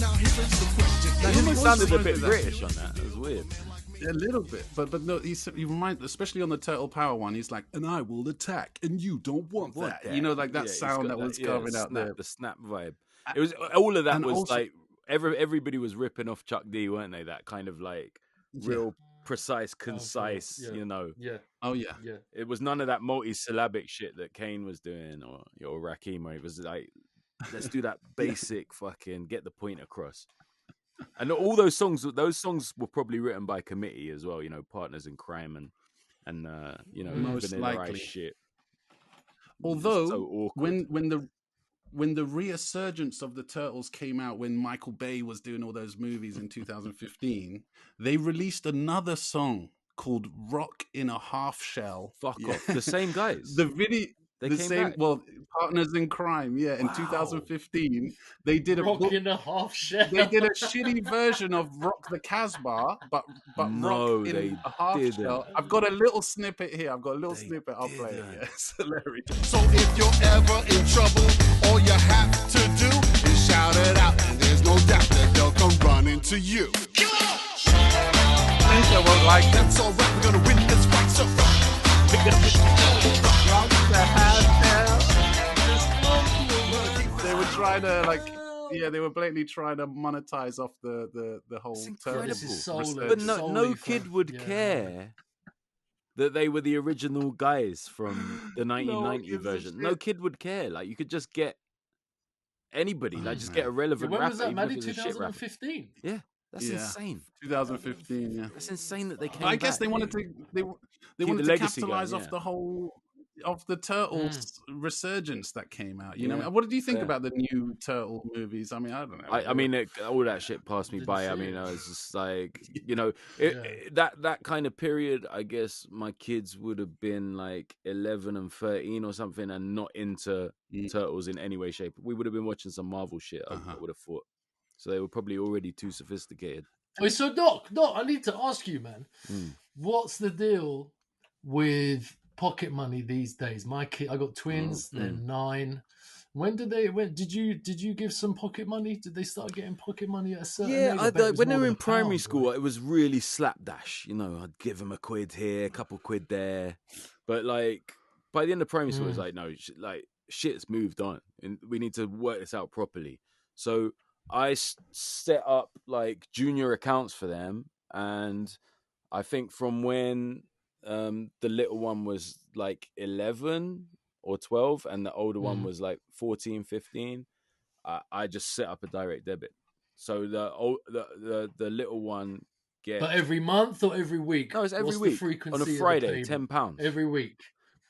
Now here is the question. Now, he sounded a bit British on that. It was weird. A little bit, but no, he remind, especially on the Turtle Power one, he's like, and I will attack, and you don't want that. You know, like that sound that was coming out there. The snap vibe. It was all of that was also, like everybody was ripping off Chuck D, weren't they? That kind of like real precise, concise, you know. Yeah. Oh yeah. Yeah. It was none of that multi-syllabic shit that Kane was doing or Rakim, where it was like, let's do that basic fucking get the point across. And all those songs were probably written by committee as well, you know, Partners in Crime and you know, most Vanilla likely Ice shit. Although so when the resurgence of the Turtles came out, when Michael Bay was doing all those movies in 2015, they released another song called "Rock in a Half Shell." Fuck off, the same guys. The video. They the came same, back. well, Partners in Crime, in 2015, they did Rock in a Half Shell. They did a shitty version of Rock the Casbah, but no, Rock in a Half Shell. I've got a little snippet here. I'll play it. Yeah, it's hilarious. So if you're ever in trouble, all you have to do is shout it out, and there's no doubt that they'll come running to you. Come on! I won't like that. That's all right, we're gonna win this fight, so they were trying to they were blatantly trying to monetize off the whole turtle. But no kid would care that they were the original guys from the 1990 version. No kid would care. Like, you could just get anybody, just get a relevant rapper. When was that, even man? if it was a shit rapper. 2015? Yeah. That's insane. 2015, yeah. That's insane that they came I guess back. they wanted to capitalize off the whole of the Turtles resurgence that came out. You know, what did you think about the new Turtle movies? I mean, I don't know. I mean, all that shit passed me by. I mean, I was just like, you know, that kind of period. I guess my kids would have been like 11 and 13 or something, and not into Turtles in any way, shape. We would have been watching some Marvel shit. I would have thought. So they were probably already too sophisticated. Wait, so Doc, I need to ask you, man. What's the deal with pocket money these days? My kid, I got twins. They're 9. When did you give some pocket money? Did they start getting pocket money at a certain age? When they were in primary school, it was really slapdash. You know, I'd give them a quid here, a couple quid there. But like by the end of primary school, it's like, no, like shit's moved on, and we need to work this out properly. So I set up like junior accounts for them, and I think from when the little one was like 11 or 12 and the older one was like 14, 15, I just set up a direct debit. So the little one gets... But every month or every week? No, it's every week. On a Friday, £10. Every week.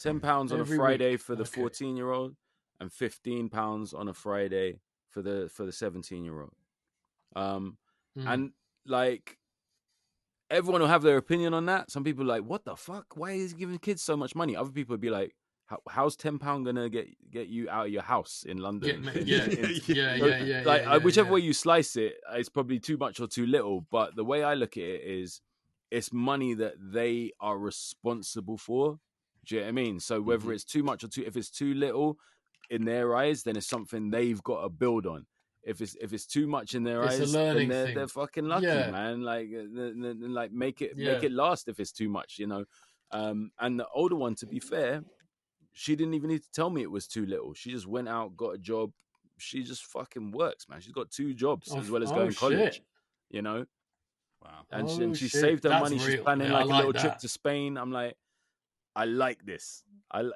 £10 on a Friday for the 14-year-old, and £15 on a Friday for the 17-year-old. And like everyone will have their opinion on that. Some people are like, what the fuck? Why is he giving kids so much money? Other people would be like, how's £10 gonna get you out of your house in London? Whichever way you slice it, it's probably too much or too little. But the way I look at it is, it's money that they are responsible for. Do you know what I mean? So whether it's too much or if it's too little in their eyes, then it's something they've got to build on. If it's too much in their eyes, then they're fucking lucky, man. Like make it last if it's too much, you know. And the older one, to be fair, she didn't even need to tell me it was too little. She just went out, got a job. she just fucking works, man. She's got 2 jobs as well as Oh, going to college, shit. you know? Wow. And she shit. saved her That's money. She's real. planning Yeah, I like a little trip that. to Spain. I'm like, I like this.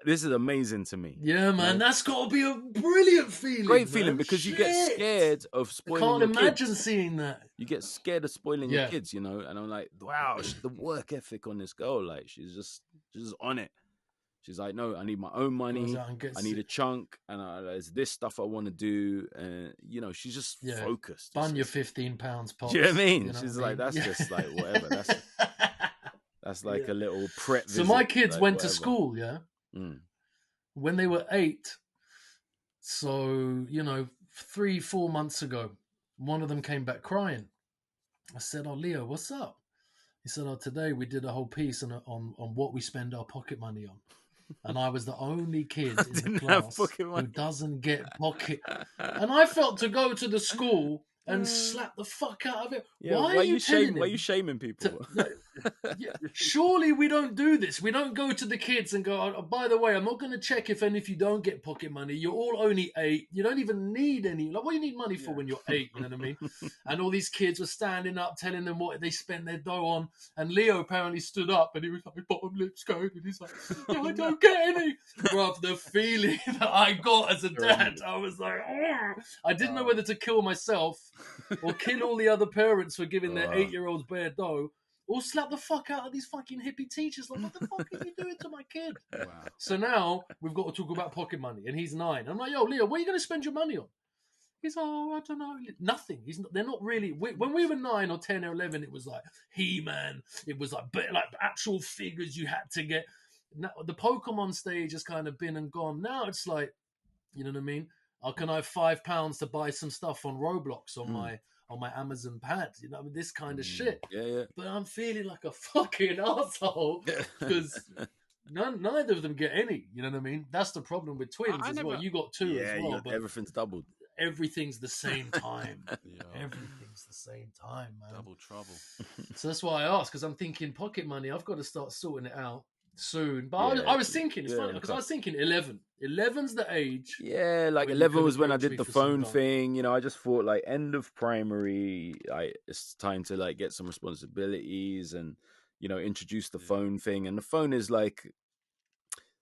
This is amazing to me. Yeah, man, you know? that's got to be a brilliant feeling. Great feeling man. because Shit. you get scared of I spoiling can't your imagine kids. seeing that. You get scared of spoiling Yeah. your kids, you know? And I'm like, wow, the work ethic on this girl, like she's just on it. She's like, no, I need my own money. Goes out and gets I need it. a chunk, and there's this stuff I want to do. And you know, she's just focused. Bun your £15, pops. Do you know what I mean? You know She's what I like, mean? that's just like whatever. That's like a little prep. So visit, my kids like, went whatever. to school, yeah, when they were 8. So 3-4 months ago, one of them came back crying. I said, "Oh, Leo, what's up?" He said, "Oh, today we did a whole piece on what we spend our pocket money on." And I was the only kid in the class who doesn't get pocket. And I felt to go to the school and slap the fuck out of it. Yeah, why are you shaming people? Surely we don't do this. We don't go to the kids and go, "Oh, by the way, I'm not going to check if any of you don't get pocket money. You're all only 8. You don't even need any. Like, what do you need money for when you're 8? You know what I mean?" And all these kids were standing up, telling them what they spent their dough on. And Leo apparently stood up and he was like, "Bottom lip's going," and he's like, "No, I don't get any." Bro, the feeling that I got as a dad, I was like, "Argh." I didn't know whether to kill myself or kill all the other parents for giving their 8-year-olds bare dough, or slap the fuck out of these fucking hippie teachers. Like, what the fuck are you doing to my kid? Wow. So now we've got to talk about pocket money, and he's 9. I'm like, "Yo, Leo, what are you going to spend your money on?" He's, "Oh, I don't know." Nothing. They're not really. When we were 9 or 10 or 11, it was like He-Man. It was like actual figures you had to get. Now, the Pokemon stage has kind of been and gone. Now it's like, you know what I mean? Can I have £5 to buy some stuff on Roblox on my Amazon pad? You know, I mean, this kind of shit. Yeah. But I'm feeling like a fucking asshole because neither of them get any. You know what I mean? That's the problem with twins as well. You got 2 as well, but everything's doubled. Everything's the same time. Everything's the same time, man. Double trouble. So that's why I asked, because I'm thinking pocket money. I've got to start sorting it out soon. But I was thinking, it's funny because I was thinking 11. 11's the age. Yeah, like 11 was when I did the phone thing. You know, I just thought like end of primary, it's time to like get some responsibilities and, you know, introduce the phone thing. And the phone is like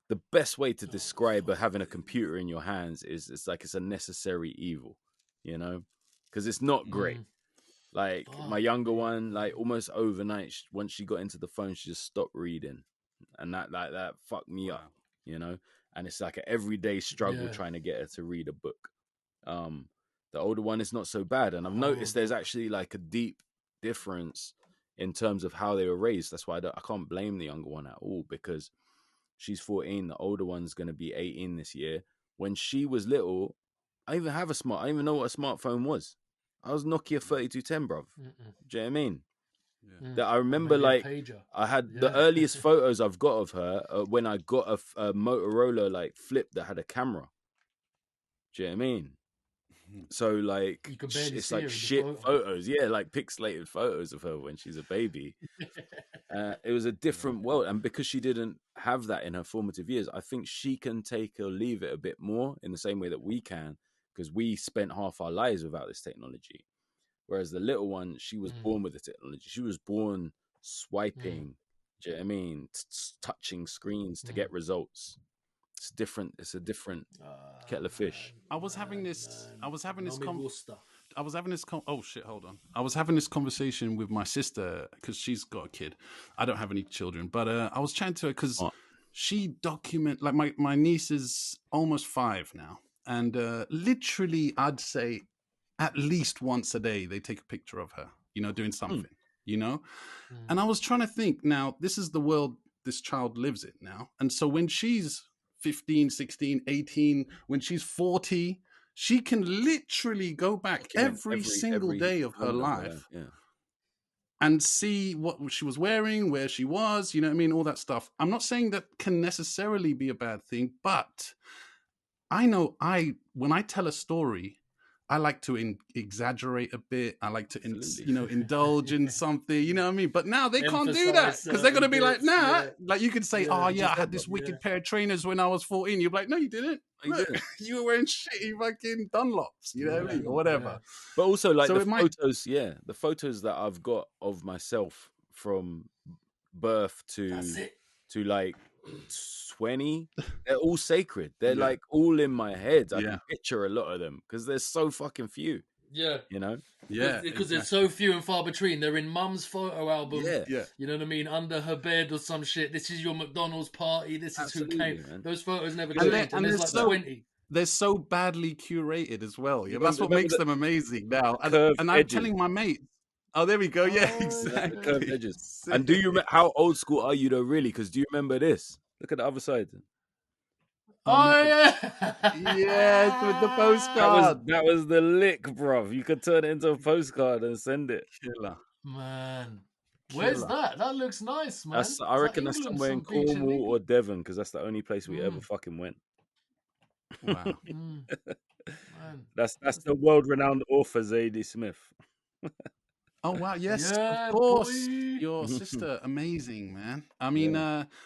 the best way to describe having a computer in your hands is it's like it's a necessary evil, you know, because it's not great. Like my younger one, like almost overnight, once she got into the phone, she just stopped reading. And that fucked me up, you know. And it's like an everyday struggle trying to get her to read a book. The older one is not so bad, and I've noticed there's actually like a deep difference in terms of how they were raised. That's why I can't blame the younger one at all, because she's 14. The older one's going to be 18 this year. When she was little, I didn't even know what a smartphone was. I was Nokia 3210, bruv. Do you know what I mean? That I remember, like, I had the earliest photos I've got of her when I got a Motorola like flip that had a camera. Do you know what I mean? So like, it's like shit photos, like pixelated photos of her when she's a baby. It was a different world, and because she didn't have that in her formative years, I think she can take or leave it a bit more in the same way that we can, because we spent half our lives without this technology. Whereas the little one, she was born with the technology. She was born swiping, do you know what I mean? Touching screens to get results. It's different. It's a different kettle of fish. I was having this conversation with my sister because she's got a kid. I don't have any children, but I was chatting to her because she like my niece is almost 5 now, and literally I'd say at least once a day they take a picture of her, you know, doing something, you know. And I was trying to think, now this is the world this child lives in now, and so when she's 15, 16, 18, when she's 40, she can literally go back every single day of her life and see what she was wearing, where she was, you know what I mean, all that stuff. I'm not saying that can necessarily be a bad thing, but I know when I tell a story, I like to exaggerate a bit. I like to, Absolutely. indulge in something. You know what I mean? But now they can't do that Emphasize because they're gonna be like, bits, nah. yeah. Like you could say, Yeah, oh yeah, just I had help this them, wicked yeah. pair of trainers when I was 14. You're like, no, you didn't. You Look, didn't. you were wearing shitty fucking Dunlops. You know what I mean, or whatever. Yeah. But also, like So the it might- photos, the photos that I've got of myself from birth That's it. to like 20, they're all sacred. They're Yeah. like all in my head. I Yeah. can picture a lot of them because there's so fucking few. Yeah. You know? Yeah, Because they're so few and far between. They're in mum's photo album. Yeah. Yeah. You know what I mean? Under her bed or some shit. This is your McDonald's party. This is Absolutely, who came. man. Those photos never And change. they're- And, and there's they're like so- 20. They're so badly curated as well. Yeah, You that's what remember makes the them amazing now. curved And I'm edges? telling my mates. Oh, there we go. Yeah, Oh, exactly. Curved edges. And do you remember how old school are you though? Really? Because do you remember this? Look at the other side. Oh, yeah. Yes, with the postcard. That was the lick, bruv. You could turn it into a postcard and send it. Killer. Man. Where's Killer. that? That looks nice, man. That's, I reckon that's somewhere in Cornwall or Devon because that's the only place we ever fucking went. Wow. Man. That's the world-renowned author Zadie Smith. Oh wow, yes, Yeah, of course. boy. Your sister, amazing, man. I mean,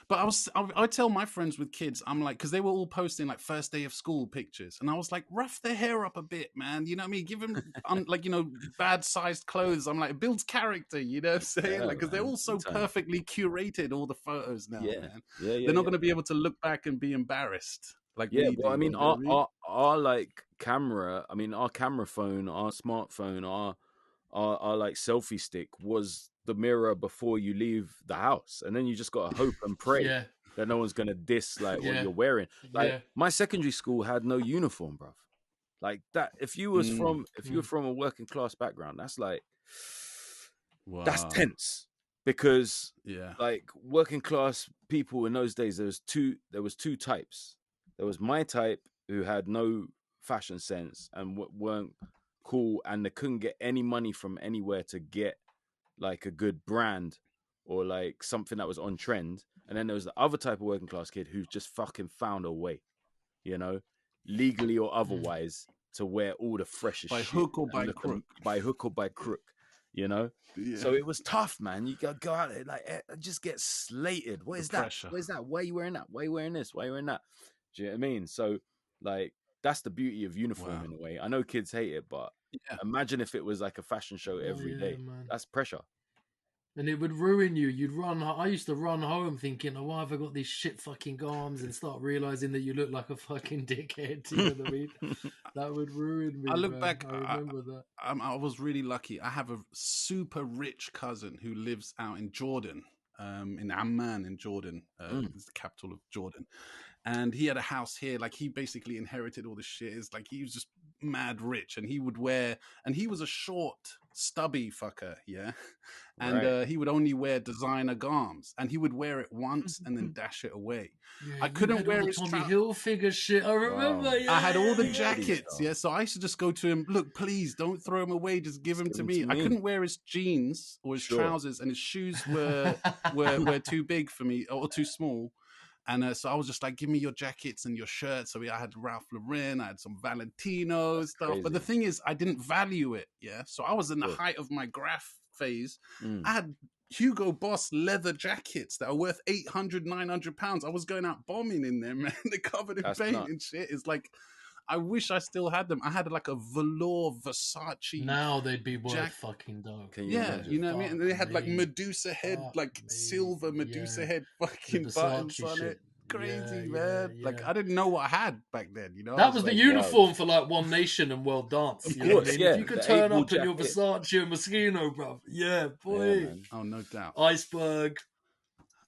but I tell my friends with kids, I'm like, because they were all posting like first day of school pictures, and I was like, rough their hair up a bit, man. You know what I mean? Give them bad sized clothes. I'm like, it builds character. You know what I'm saying? Yeah, like, because they're man, all so big time. perfectly curated, all the photos now, Yeah. man. Yeah, They're not going to be able to look back and be embarrassed. Like, Yeah, we well, I do, mean, you know what I mean? our like camera, I mean, our camera phone, our smartphone, our like selfie stick was the mirror before you leave the house, and then you just gotta hope and pray Yeah. that no one's gonna diss like what Yeah. you're wearing. Like Yeah. my secondary school had no uniform, bruv. Like that, if you were from a working class background, that's like that's Wow. tense because Yeah. like working class people in those days, there was two types. There was my type who had no fashion sense and weren't cool, and they couldn't get any money from anywhere to get like a good brand or like something that was on trend. And then there was the other type of working class kid who just fucking found a way, you know, legally or otherwise, to wear all the freshest By shit hook or and by look crook. by hook or by crook, you know. Yeah. So it was tough, man. You gotta go out there like just get slated. What is that? pressure. What is that? Why are you wearing that? Why are you wearing this? Why are you wearing that? Do you know what I mean? So like that's the beauty of uniform Wow. in a way. I know kids hate it, but imagine if it was like a fashion show every day. Man. That's pressure. And it would ruin you. You'd run. I used to run home thinking, "Oh, why have I got these shit fucking garms?" And start realizing that you look like a fucking dickhead. You know what I mean? That would ruin me. I look man. back. I remember that. I was really lucky. I have a super rich cousin who lives out in Jordan, in Amman in Jordan. It's the capital of Jordan. And he had a house here. Like he basically inherited all this shit. It's like he was just mad rich, and he would wear. And he was a short, stubby fucker, yeah. And Right. he would only wear designer garms, and he would wear it once and then dash it away. Yeah, I you couldn't had wear all the his Tommy Hilfiger shit. I remember. Wow. Yeah, I had all the yeah. jackets, stuff. yeah. So I used to just go to him. Look, please don't throw them away. Just give them to me. I couldn't wear his jeans or his Sure. trousers, and his shoes were too big for me or too small. And so I was just like, give me your jackets and your shirts. So I had Ralph Lauren, I had some Valentino stuff. crazy. But the thing is, I didn't value it, yeah. So I was in the Sure. height of my graph phase. Mm. I had Hugo Boss leather jackets that are worth 800, 900 pounds. I was going out bombing in them, man. They're covered in That's paint nuts. and shit. It's like, I wish I still had them. I had like a velour Versace. Now they'd be worth Jack- fucking dope. Can you Yeah, imagine? you know what I mean? And they had like me. Medusa head, Fuck like me. silver Medusa Yeah. head The fucking Versace buttons on shit. it. Crazy, Yeah, man. yeah, Like, yeah. I didn't know what I had back then, you know? I That was the like, uniform for like One Nation and World Dance. Of You know what I course, mean? yeah, If you could the turn eight-ball up in your jacket. Versace and Moschino, bro. Yeah, boy. Yeah, man. Oh, no doubt. Iceberg.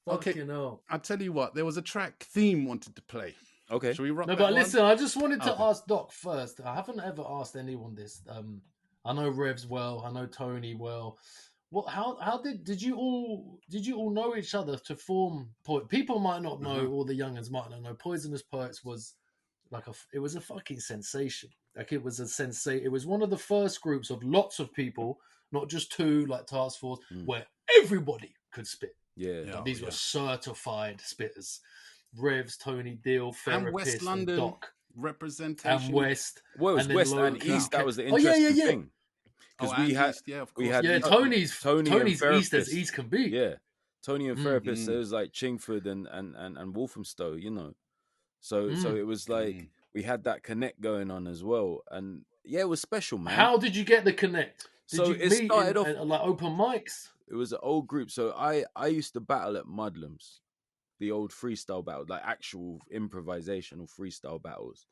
Okay. Fucking hell. I'll tell you what, there was a track Theme wanted to play. Okay. Should we rock No, that but one? listen, I just wanted to Okay. ask Doc first. I haven't ever asked anyone this. I know Revs well. I know Tony well. What? How did you all know each other to form? People might not know, or the youngins might not know. Poisonous Poets was like it was a fucking sensation. Like it was a sensation. It was one of the first groups of lots of people, not just two like Task Force, where everybody could spit. Yeah. Yeah. These were certified spitters. Revs, Tony, Deal, And Therapist, West London. Doc. representation. and West. Well, it was and then West and local. East. That was the Oh, yeah, interesting thing. Because and we had, East, yeah, of course. Tony's Tony and East as Therapist. East can be. Yeah, Tony and Therapist. Mm. So it was like Chingford and Walthamstow, you know. So it was like we had that connect going on as well, and yeah, it was special, man. How did you get the connect? Did So you it meet started off like open mics? It was an old group. So I used to battle at Mudlums, the old freestyle battle, like actual improvisational freestyle battles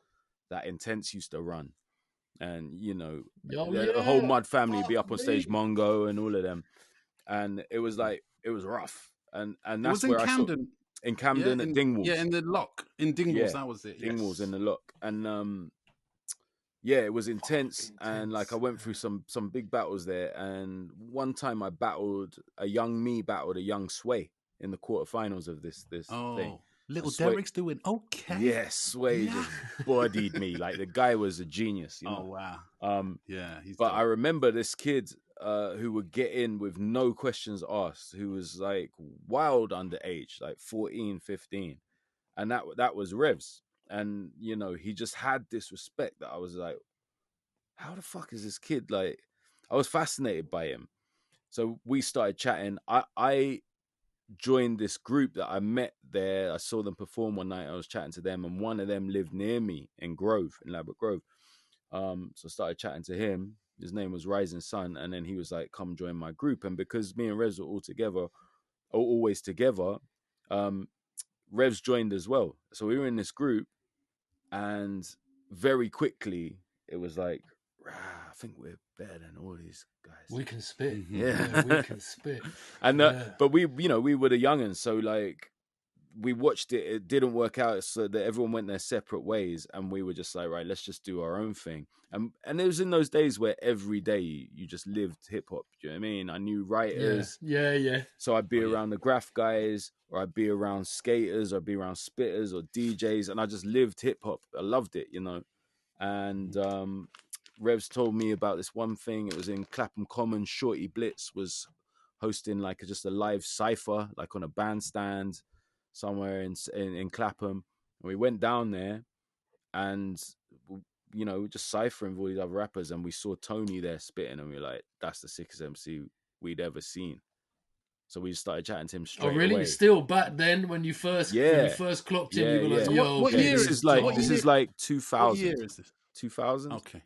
that Intense used to run. And, you know, the whole Mud family be up on stage, Mongo and all of them. And it was like, it was rough. And that's where Camden. In Camden at Dingwalls. Yeah, in the lock. In Dingwalls, Yeah, that was it. Dingwalls in the lock. And yeah, it was intense. And like I went through some big battles there. And one time a young me battled a young Sway in the quarterfinals of this thing. Little Derek's doing okay. Yeah, Sway just bodied me. Like the guy was a genius. You know? Oh wow. Yeah, but I remember this kid who would get in with no questions asked, who was like wild underage, like 14, 15. And that was Revs. And you know, he just had this respect that I was like, how the fuck is this kid? Like, I was fascinated by him. So we started chatting. I joined this group that I met there. I saw them perform one night. I was chatting to them, and one of them lived near me in Ladbroke Grove. So I started chatting to him. His name was Rising Sun, and then he was like, "Come join my group." And because me and Revs were always together, Revs joined as well. So we were in this group, and very quickly it was like, I think we're better than all these guys. We can spit. Yeah, we can spit. And but we were the youngins, so like we watched it. It didn't work out, so that everyone went their separate ways, and we were just like, right, let's just do our own thing. And it was in those days where every day you just lived hip hop. Do you know what I mean? I knew writers. Yeah. So I'd be around the graph guys, or I'd be around skaters, or I'd be around spitters or DJs, and I just lived hip hop. I loved it, you know. And Revs told me about this one thing. It was in Clapham Common. Shorty Blitz was hosting like just a live cypher, like on a bandstand somewhere in Clapham. And we went down there, and you know, just ciphering with all these other rappers, and we saw Tony there spitting, and we were like, "That's the sickest MC we'd ever seen." So we started chatting to him straight away. Oh, really? Away. Still back then, when you first clocked him, you were like, "Yo, what year this is like? This is like 2000. What year is this? 2000. Okay.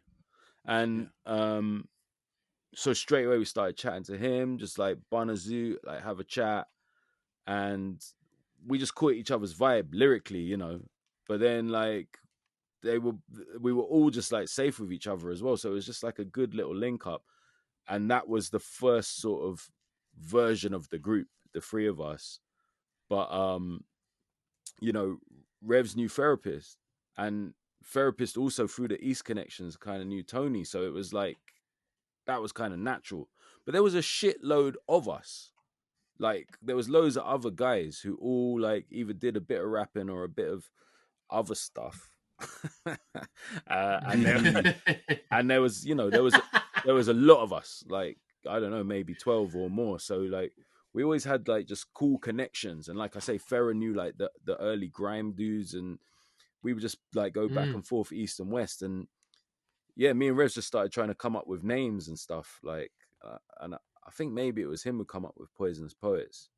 And so straight away we started chatting to him, just like Bonazoo, like have a chat, and we just caught each other's vibe lyrically, you know. But then like we were all just like safe with each other as well, so it was just like a good little link up. And that was the first sort of version of the group, the three of us. But you know, Rev's new Therapist, and Therapist also through the East connections kind of knew Tony, so it was like that was kind of natural. But there was a shitload of us. Like there was loads of other guys who all like either did a bit of rapping or a bit of other stuff. And there was, you know, there was a lot of us, like I don't know, maybe 12 or more. So like we always had like just cool connections, and like I say, Farrah knew like the early grime dudes, and we would just like go back and forth east and west. And yeah, me and Revs just started trying to come up with names and stuff like, and I think maybe it was him who come up with Poisonous Poets.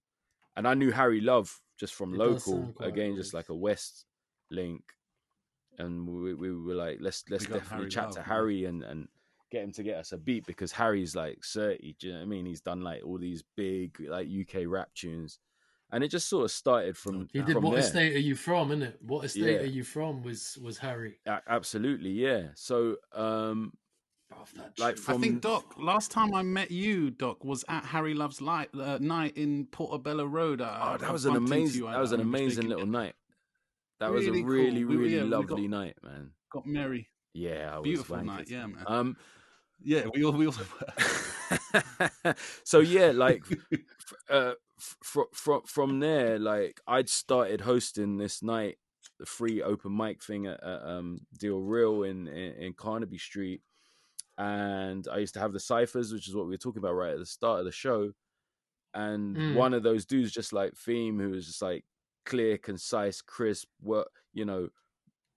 And I knew Harry Love just from local, again, just like a West link. And we were like, let's definitely chat to Harry and get him to get us a beat, because Harry's like 30, do you know what I mean? He's done like all these big like UK rap tunes. And it just sort of started from he did from What there. Estate Are You From, innit? What Estate Are You From was Harry. Absolutely, yeah. So like from... I think Doc, last time I met you, Doc, was at Harry Love's night in Portobello Road. That was an amazing little night. That was a really, cool. really lovely night, man. Got merry. Yeah, beautiful night. Yeah, man. Yeah, we all So yeah, like from there, like I'd started hosting this night, the free open mic thing at Deal Real in Carnaby Street, and I used to have the ciphers, which is what we were talking about right at the start of the show. And one of those dudes, just like Theme, who was just like clear, concise, crisp, work, you know,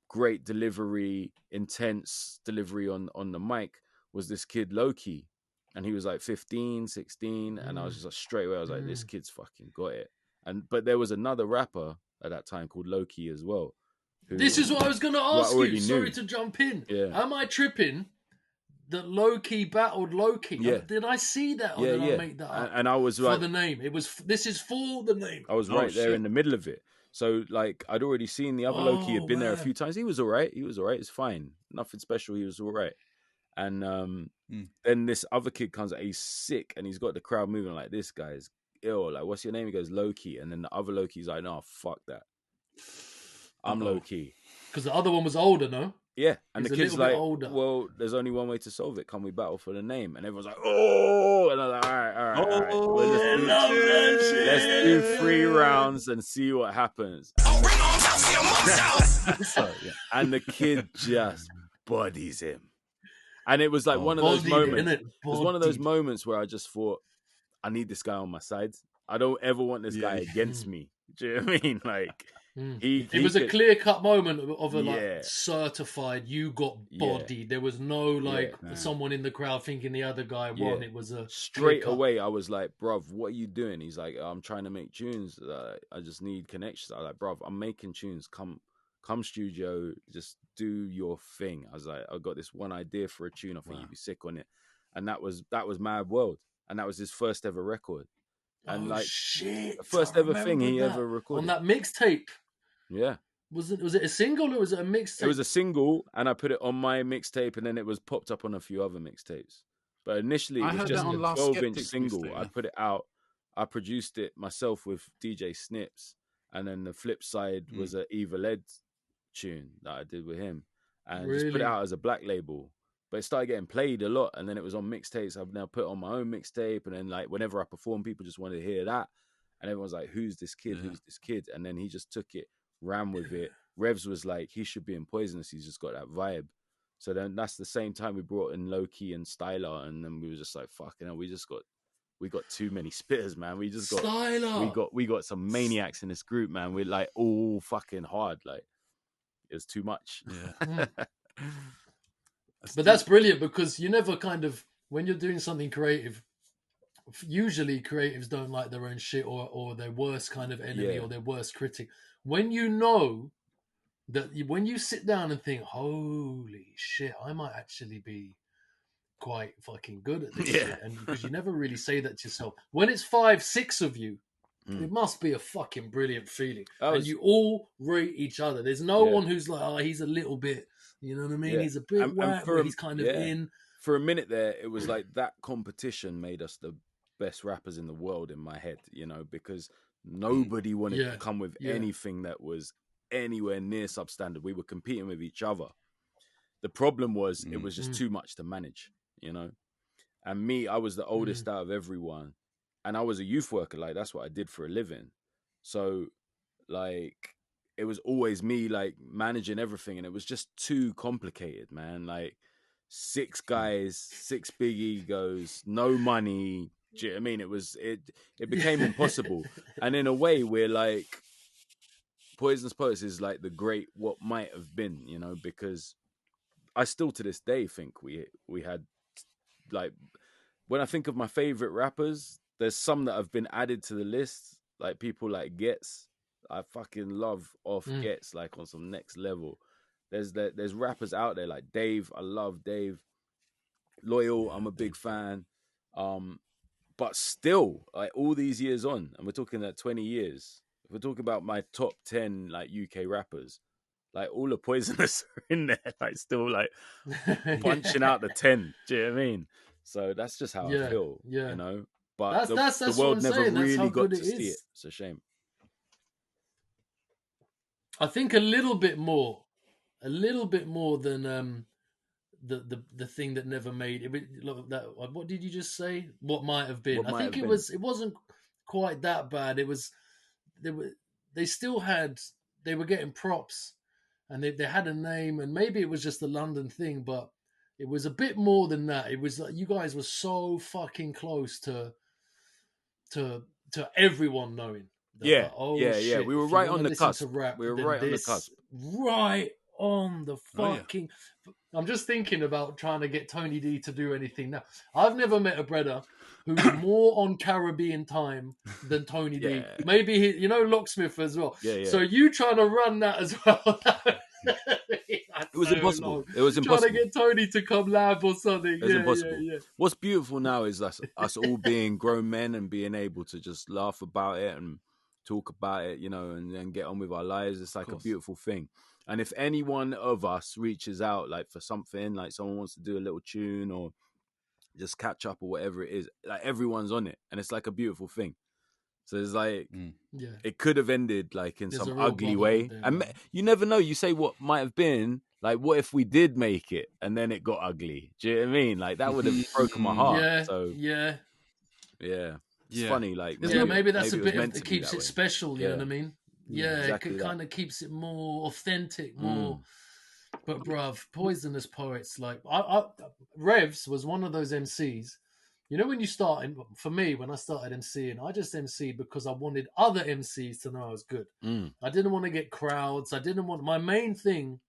great delivery, intense delivery on the mic was this kid Loki. And he was like 15, 16. And I was just like, straight away, I was like, this kid's fucking got it. But there was another rapper at that time called Loki as well. This is what I was going to ask you. Sorry to jump in. Yeah. Am I tripping that Loki battled Loki? Yeah. Did I see that or did I make that up? And I was for like, the name. This is for the name. I was right there in the middle of it. So like I'd already seen the other Loki had been there a few times. He was all right. It's fine. Nothing special. He was all right. And then this other kid comes out, he's sick and he's got the crowd moving like, this guy's ill. Like, what's your name? He goes, Loki. And then the other Loki's like, no, fuck that. I'm Loki. Because the other one was older, no? Yeah. And He's the kid's like, older. well, there's only one way to solve it. Can we battle for the name? And everyone's like, oh. And I'm like, all right. Let's do 3 rounds and see what happens. And the kid just bodies him. And it was like one of those moments. It was one of those moments where I just thought, I need this guy on my side. I don't ever want this guy against me. Do you know what I mean? Like, it was a clear-cut moment of a like certified, you got bodied. There was no someone in the crowd thinking the other guy won. It was a straight away. I was like, bruv, what are you doing? He's like, I'm trying to make tunes. I just need connections. I was like, bruv, I'm making tunes. Come studio, just do your thing. I was like, I got this one idea for a tune. I think you'd be sick on it. And that was Mad World. And that was his first ever record. And shit, the first ever thing he ever recorded. On that mixtape. Yeah. Was it a single or was it a mixtape? It was a single, and I put it on my mixtape, and then it was popped up on a few other mixtapes. But initially, it was just a 12-inch single. I put it out. I produced it myself with DJ Snips, and then the flip side was an Evil Ed tune that I did with him, and just put it out as a black label. But it started getting played a lot, and then it was on mixtapes. I've now put it on my own mixtape, and then like whenever I perform, people just wanted to hear that, and everyone's like, "Who's this kid? Who's this kid?" And then he just took it, ran with it. Revs was like, he should be in Poisonous. He's just got that vibe. So then that's the same time we brought in Loki and Styler, and then we were just like, fucking hell, we got too many spitters, man. We just got Styler. We got some maniacs in this group, man. We're like all fucking hard. Like, it was too much. Yeah. But that's brilliant because you never kind of, when you're doing something creative, usually creatives don't like their own shit or their worst kind of enemy or their worst critic. When you know that when you sit down and think, holy shit, I might actually be quite fucking good at this shit. And because you never really say that to yourself. When it's 5, 6 of you, it must be a fucking brilliant feeling. And you all rate each other. There's no one who's like, oh, he's a little bit, you know what I mean? Yeah. He's a bit whack, but he's kind of in. For a minute there, it was like that competition made us the best rappers in the world in my head, you know, because nobody wanted to come with anything that was anywhere near substandard. We were competing with each other. The problem was it was just too much to manage, you know. And me, I was the oldest out of everyone, and I was a youth worker. Like, that's what I did for a living. So like, it was always me like managing everything, and it was just too complicated, man. Like, 6 guys, 6 big egos, no money. Do you know what I mean? It became impossible. And in a way, we're like, Poisonous Poets is like the great what might have been, you know, because I still to this day think we had, like, when I think of my favorite rappers, there's some that have been added to the list, like people like Gets. I fucking love Gets, like on some next level. There's rappers out there like Dave. I love Dave. Loyal, I'm a big fan. But still, like all these years on, and we're talking like 20 years, if we're talking about my top 10 like UK rappers, like all the Poisonous are in there, like still like punching out the 10. Do you know what I mean? So that's just how I feel, you know. But that's the world never really got to see it. It's a shame. I think a little bit more than the thing that never made it. What did you just say? What might have been? I think it wasn't quite that bad. It was they were getting props, and they had a name, and maybe it was just the London thing, but it was a bit more than that. It was like you guys were so fucking close to everyone knowing. Yeah, shit, we were right on the cusp. Rap, we were right on the cusp. Right on the Oh, yeah. fucking. I'm just thinking about trying to get Tony D to do anything now. I've never met a brother who's more on Caribbean time than Tony D. Yeah. Maybe he, you know, Locksmith as well. Yeah, yeah. So you trying to run that as well? It was impossible. It was Trying impossible. to get Tony to come live or something. It was Yeah, impossible. yeah, yeah. What's beautiful now is us all being grown men and being able to just laugh about it and talk about it, you know, and get on with our lives. It's like a beautiful thing. And if any one of us reaches out, like for something, like someone wants to do a little tune or just catch up or whatever it is, like everyone's on it, and it's like a beautiful thing. So it's like, it could have ended like in some ugly way. And you never know. You say what might have been, like, what if we did make it and then it got ugly? Do you know what I mean? Like, that would have broken my heart. Yeah, so, yeah. It's funny. Like, maybe that's a it bit was of it keeps it special. You know what I mean? Yeah, exactly it kind of keeps it more authentic, more. But bruv, Poisonous Poets, like Revs was one of those MCs. You know, when you start, for me, when I started MCing, I just MC'd because I wanted other MCs to know I was good. I didn't want to get crowds. My main thing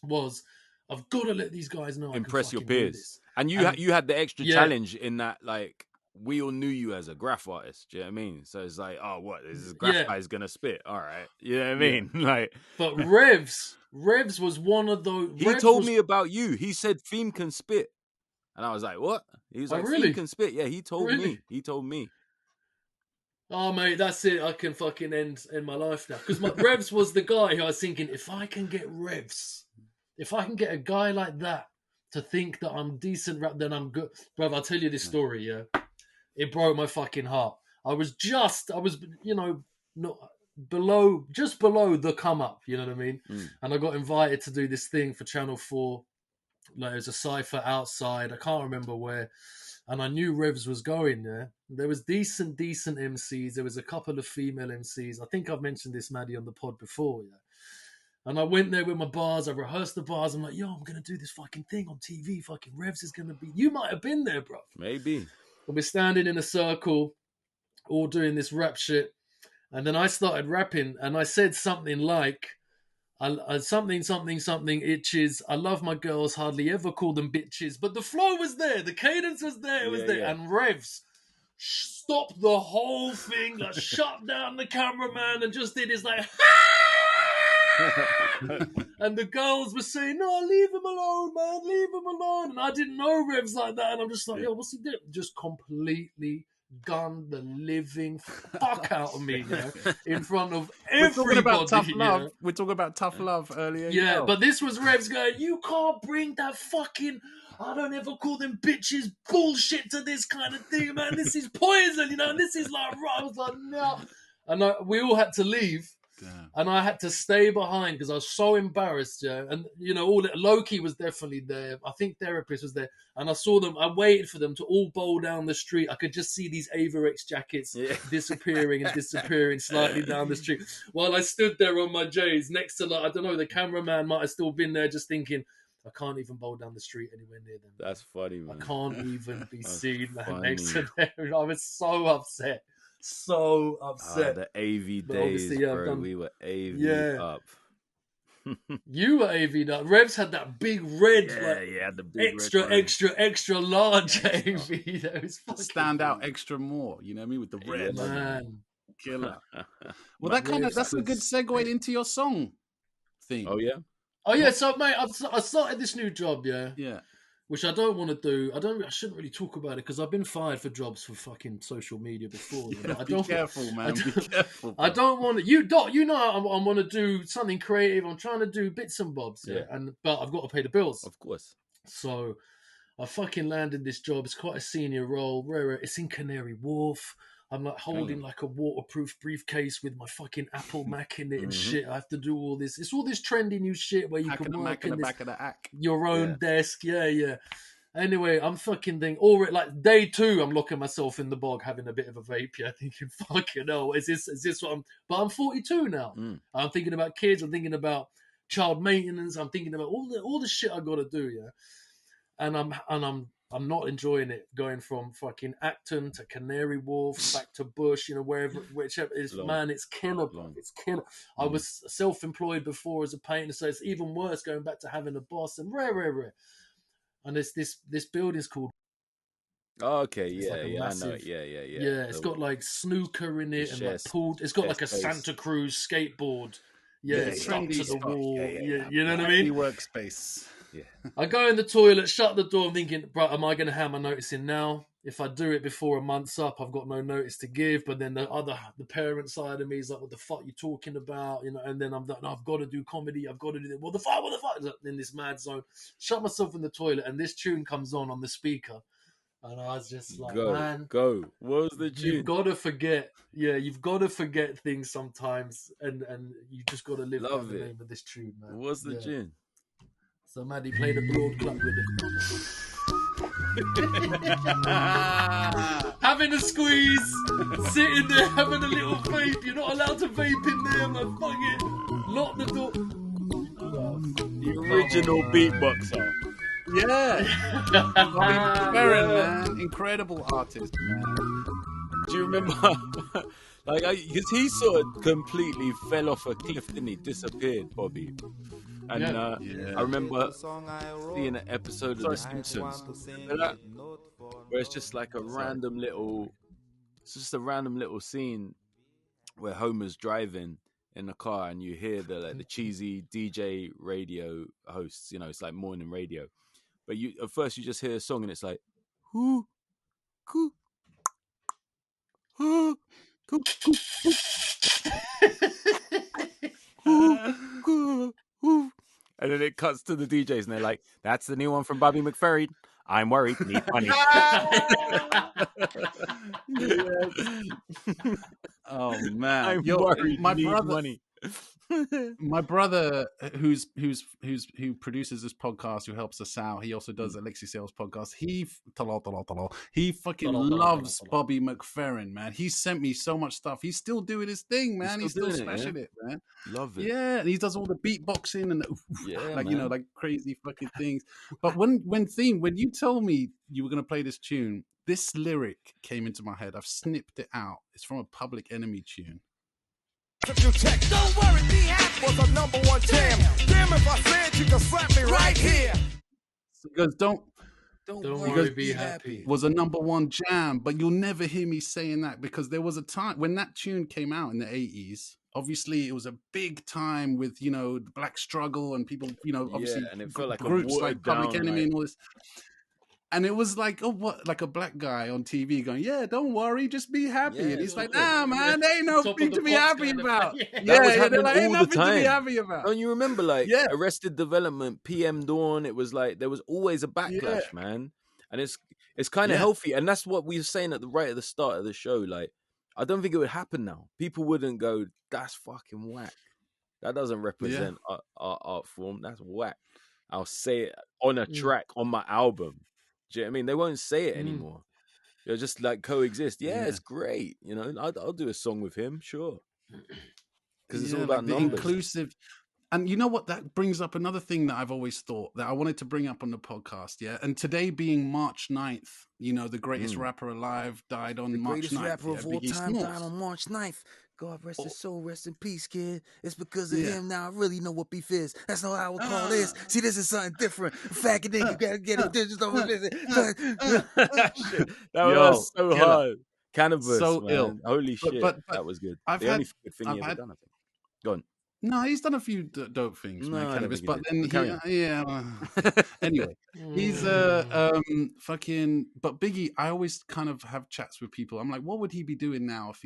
was, I've got to let these guys know impress I can your peers. And you had the extra challenge in that, like, we all knew you as a graph artist. Do you know what I mean? So it's like, oh, what? This graph guy's going to spit. All right. You know what I mean? Like, but Revs was one of those. He told me about you. He said Theme can spit. And I was like, what? He was like, Theme can spit. Yeah, he told me. He told me. Oh, mate, that's it. I can fucking end my life now. Because Revs was the guy who I was thinking, if I can get Revs, if I can get a guy like that to think that I'm decent rap, then I'm good. Bro, I'll tell you this story, yeah? It broke my fucking heart. I was, you know, just below the come up, you know what I mean? And I got invited to do this thing for Channel 4. Like, there's a cypher outside. I can't remember where. And I knew Revs was going there. There was decent MCs. There was a couple of female MCs. I think I've mentioned this, Maddie, on the pod before, yeah. And I went there with my bars. I rehearsed the bars. I'm like, yo, I'm going to do this fucking thing on TV. Fucking Revs is going to be... You might have been there, bro. Maybe. And we're standing in a circle, all doing this rap shit. And then I started rapping. And I said something like... something itches. I love my girls, hardly ever call them bitches. But the flow was there, the cadence was there, it was there. Yeah. And Revs stopped the whole thing, like shut down the cameraman and just did his like, and the girls were saying, no, leave him alone, man, leave him alone. And I didn't know Revs like that. And I'm just like, yo, what's he doing? Just completely gunned the living fuck out of me, you know, in front of everybody. We're talking about tough love. You know? We're talking about tough love earlier. Yeah, but this was Revs going, you can't bring that fucking, I don't ever call them bitches, bullshit to this kind of thing, man. This is poison, you know, and this is like, I was like, no. And we all had to leave. Damn. And I had to stay behind because I was so embarrassed, yeah. And, you know, Loki was definitely there. I think Therapist was there. And I saw them. I waited for them to all bowl down the street. I could just see these Averex jackets disappearing and disappearing slightly down the street. While I stood there on my J's next to, like, I don't know, the cameraman might have still been there just thinking, I can't even bowl down the street anywhere near them. That's funny, man. I can't even be seen next to them. I was so upset. So upset. The AV days, bro. We were AV up. You were AV up. Revs had that big red, the big extra large AV. That was stand out extra more. You know what I mean? With the red, man, killer. Well, that's a good segue into your song theme. Oh yeah. So mate, I started this new job. Yeah. Which I don't want to do. I shouldn't really talk about it because I've been fired for jobs for fucking social media before. Be careful, man. Be careful. I don't want to. You know, I want to do something creative. I'm trying to do bits and bobs, but I've got to pay the bills, of course. So I fucking landed this job. It's quite a senior role. It's in Canary Wharf. I'm like holding like a waterproof briefcase with my fucking Apple Mac in it and shit. I have to do all this. It's all this trendy new shit where you can work in the back of the hack. Your own desk. Yeah. Anyway, I'm fucking thinking, like day 2, I'm locking myself in the bog having a bit of a vape. Yeah, thinking, fucking hell, is this what I'm? But I'm 42 now. I'm thinking about kids. I'm thinking about child maintenance. I'm thinking about all the shit I got to do. Yeah, and I'm I'm not enjoying it going from fucking Acton to Canary Wharf back to Bush, wherever, whichever is, man, it's killer, bro. It's killer. I was self-employed before as a painter, so it's even worse going back to having a boss and rare. And there's this building's called. Oh, okay, It's like a I know it. massive- Yeah. Yeah, it's got like snooker in it and like pool. It's got like a Santa Cruz skateboard. Yeah, stuck to the wall. Yeah, you know what I mean? Workspace. Yeah. I go in the toilet, shut the door, I'm thinking, bro, am I going to have my notice in now? If I do it before a month's up, I've got no notice to give. But then the parent side of me is like, what the fuck you talking about? And then I'm like, no, I've got to do comedy. I've got to do that. What the fuck? In this mad zone. Shut myself in the toilet, and this tune comes on the speaker. And I was just like, man. Go. What was the tune? You've got to forget. Yeah, you've got to forget things sometimes. And you just got to live by the name of this tune, man. What's the tune? So Maddie played a Broad Club with it. Having a squeeze, sitting there having a little vape. You're not allowed to vape in there, man. Fuck it. Lock the door. The original beatboxer. Yeah. McFerrin, man. Incredible artist, man. Do you remember? Because he sort of completely fell off a cliff, didn't he? Disappeared, Bobby. And I remember seeing an episode of The Simpsons where it's just like a random little scene where Homer's driving in the car and you hear the cheesy DJ radio hosts, it's like morning radio. But at first you just hear a song and it's like, whoo, coo, whoo, coo, coo, coo, whoo. And then it cuts to the DJs and they're like, that's the new one from Bobby McFerrin. I'm worried, need money. Oh man. I'm worried, my need brother, money. My brother, who produces this podcast, who helps us out, he also does Alexi Sales podcast. He fucking loves Bobby McFerrin, man. He sent me so much stuff. He's still doing his thing, man. He's still smashing it, man. Love it. Yeah, and he does all the beatboxing and man. like crazy fucking things. But when you told me you were gonna play this tune, this lyric came into my head. I've snipped it out. It's from a Public Enemy tune. If you check, don't worry, be happy. Was a #1 jam. Damn if I said you can slap me right here. Because don't worry, be happy. Was a #1 jam, but you'll never hear me saying that because there was a time when that tune came out in the 80s. Obviously, it was a big time with the black struggle and people, obviously, and it felt like groups a like Public Enemy and all this. And it was like, like a black guy on TV going, yeah, don't worry, just be happy. And he's like, nah, man, there ain't nothing to be happy about. That was happening like, all the time. To be happy about. Don't you remember, Arrested Development, PM Dawn? It was like there was always a backlash, man. And it's kind of healthy. And that's what we were saying at the start of the show. Like, I don't think it would happen now. People wouldn't go, that's fucking whack. That doesn't represent our art form. That's whack. I'll say it on a track on my album. Do you know what I mean? They won't say it anymore. They'll just like coexist. Yeah, it's great. I'll do a song with him, sure. Because it's all about numbers. Inclusive. And you know what? That brings up another thing that I've always thought that I wanted to bring up on the podcast. Yeah. And today being March 9th, the greatest rapper alive died on March 9th. The greatest rapper of all time died on March 9th. God rest his soul, rest in peace, kid. It's because of him now I really know what beef is. That's not how I would call this. See, this is something different. Faggot nigga, you gotta get it. Just don't listen. That was so hard. Cannabis, so man. ill. Holy shit, but that was good. I've the had, only good thing he ever done, I think. Go on. No, he's done a few dope things, man, Cannabis. But then anyway, he's fucking. But Biggie, I always kind of have chats with people. I'm like, what would he be doing now if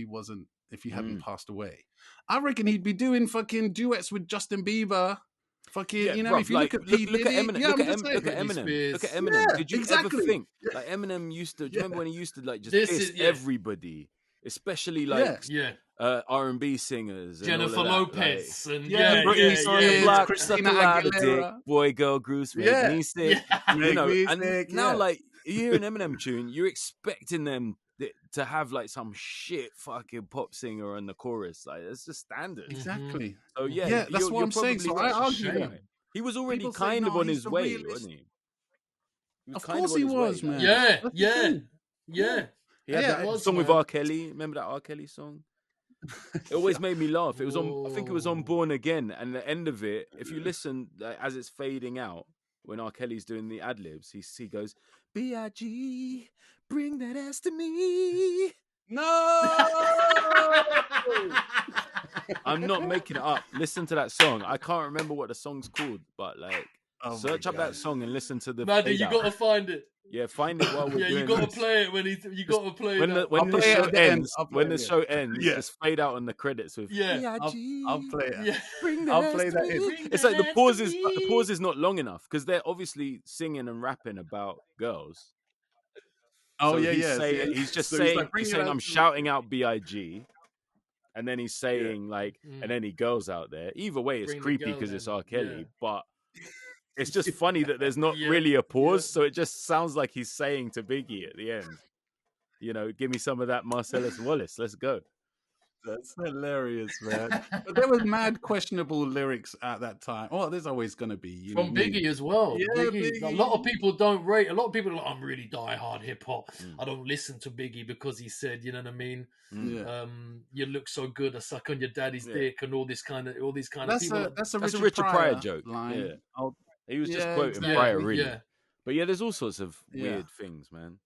he hadn't passed away? I reckon he'd be doing fucking duets with Justin Bieber. Fucking, if you look at Eminem, look at Eminem. Yeah, Did you ever think like Eminem used to? Do you remember when he used to like just diss everybody, especially like R&B singers, Jennifer Lopez, like, and Britney Spears, Christina Aguilera, boy, girl, Goose, make me sick. Now like you hear an Eminem tune, you're expecting them to have like some shit fucking pop singer on the chorus. Like it's just standard. Exactly. So that's what I'm saying. So I argue that he was already kind of on his way, wasn't he? Of course he was, man. Yeah, That's the yeah, thing. yeah. He had Yeah, that was, song with man. R. Kelly. Remember that R. Kelly song? It always made me laugh. It was on. I think it was on Whoa. Born Again, and the end of it, if you listen as it's fading out, when R. Kelly's doing the ad libs, he goes, "B.I.G. Bring that ass to me." No. I'm not making it up. Listen to that song. I can't remember what the song's called, but like, Oh search my up that God. song and listen to the. Maddie, fade you out. gotta find it. Yeah, find it while we're Yeah, doing you gotta this. play it when you gotta play When that. when the play it show at the end. ends, I'll play when it the at the show ends, Yeah. just fade out on the credits with Yeah. B.I.G. I'll play it. Yeah. Bring that I'll ass play to that me. in. Bring It's that like the ass pause to is me. the pause is not long enough because they're obviously singing and rapping about girls. Oh So yeah, he's yeah. saying he's just So saying like, bring he's it saying out I'm to me. shouting out B.I.G. and then he's saying like Mm. and any girls out there. Either way, it's Bring the creepy girls because it's in, R. Kelly, yeah. but it's just funny that there's not Yeah, really a pause, yeah. so it just sounds like he's saying to Biggie at the end, you know, give me some of that Marcellus Wallace. Let's go. That's hilarious, man. But there was mad questionable lyrics at that time. Oh, there's always going to be. You know From what I mean? Biggie as well. Yeah, Biggie. A lot of people don't rate. A lot of people are like, I'm really diehard hip hop. I don't listen to Biggie because he said, you know what I mean. Yeah. You look so good. I suck on your daddy's Yeah. dick, and all these kind of That's people. that's a That's Richard Pryor joke. line. Yeah. He was just Yeah, quoting exactly. Pryor, really. Yeah. But yeah, there's all sorts of Yeah. weird things, man.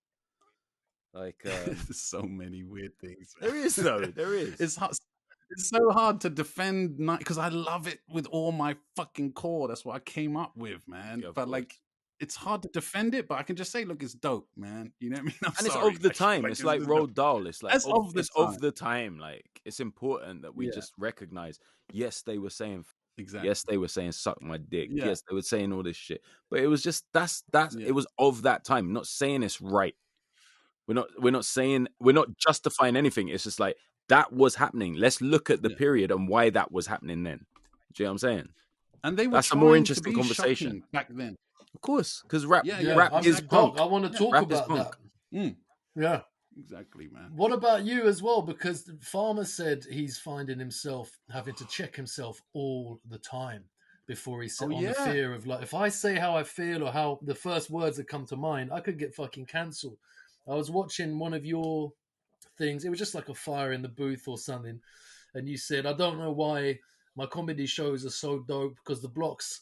Like There's so many weird things. there is though. There is. It's hard. It's so hard to defend because I love it with all my fucking core. That's what I came up with, man. Yeah, of but course. like, it's hard to defend it. But I can just say, look, it's dope, man. You know what I mean? I'm And sorry. it's of the time. It's like Roald Dahl. It's like It's of the it's time. of the time. Like it's important that we Yeah. just recognize. Yes, they were saying. Exactly. Yes, they were saying suck my dick. Yeah. Yes, they were saying all this shit. But it was just that's Yeah. it was of that time. I'm not saying it's right. We're not saying we're not justifying anything. It's just like that was happening. Let's look at the period and why that was happening then. Do you know what I'm saying? And they were That's a trying more to interesting be conversation. shocking back then. Of course, because rap I'm is just punk. I want to talk Rap is about punk. that. Yeah. Exactly, man. What about you as well? Because Farmer said he's finding himself having to check himself all the time before he said the fear of like, if I say how I feel or how the first words that come to mind, I could get fucking cancelled. I was watching one of your things. It was just like a fire in the booth or something. And you said, I don't know why my comedy shows are so dope because the blocks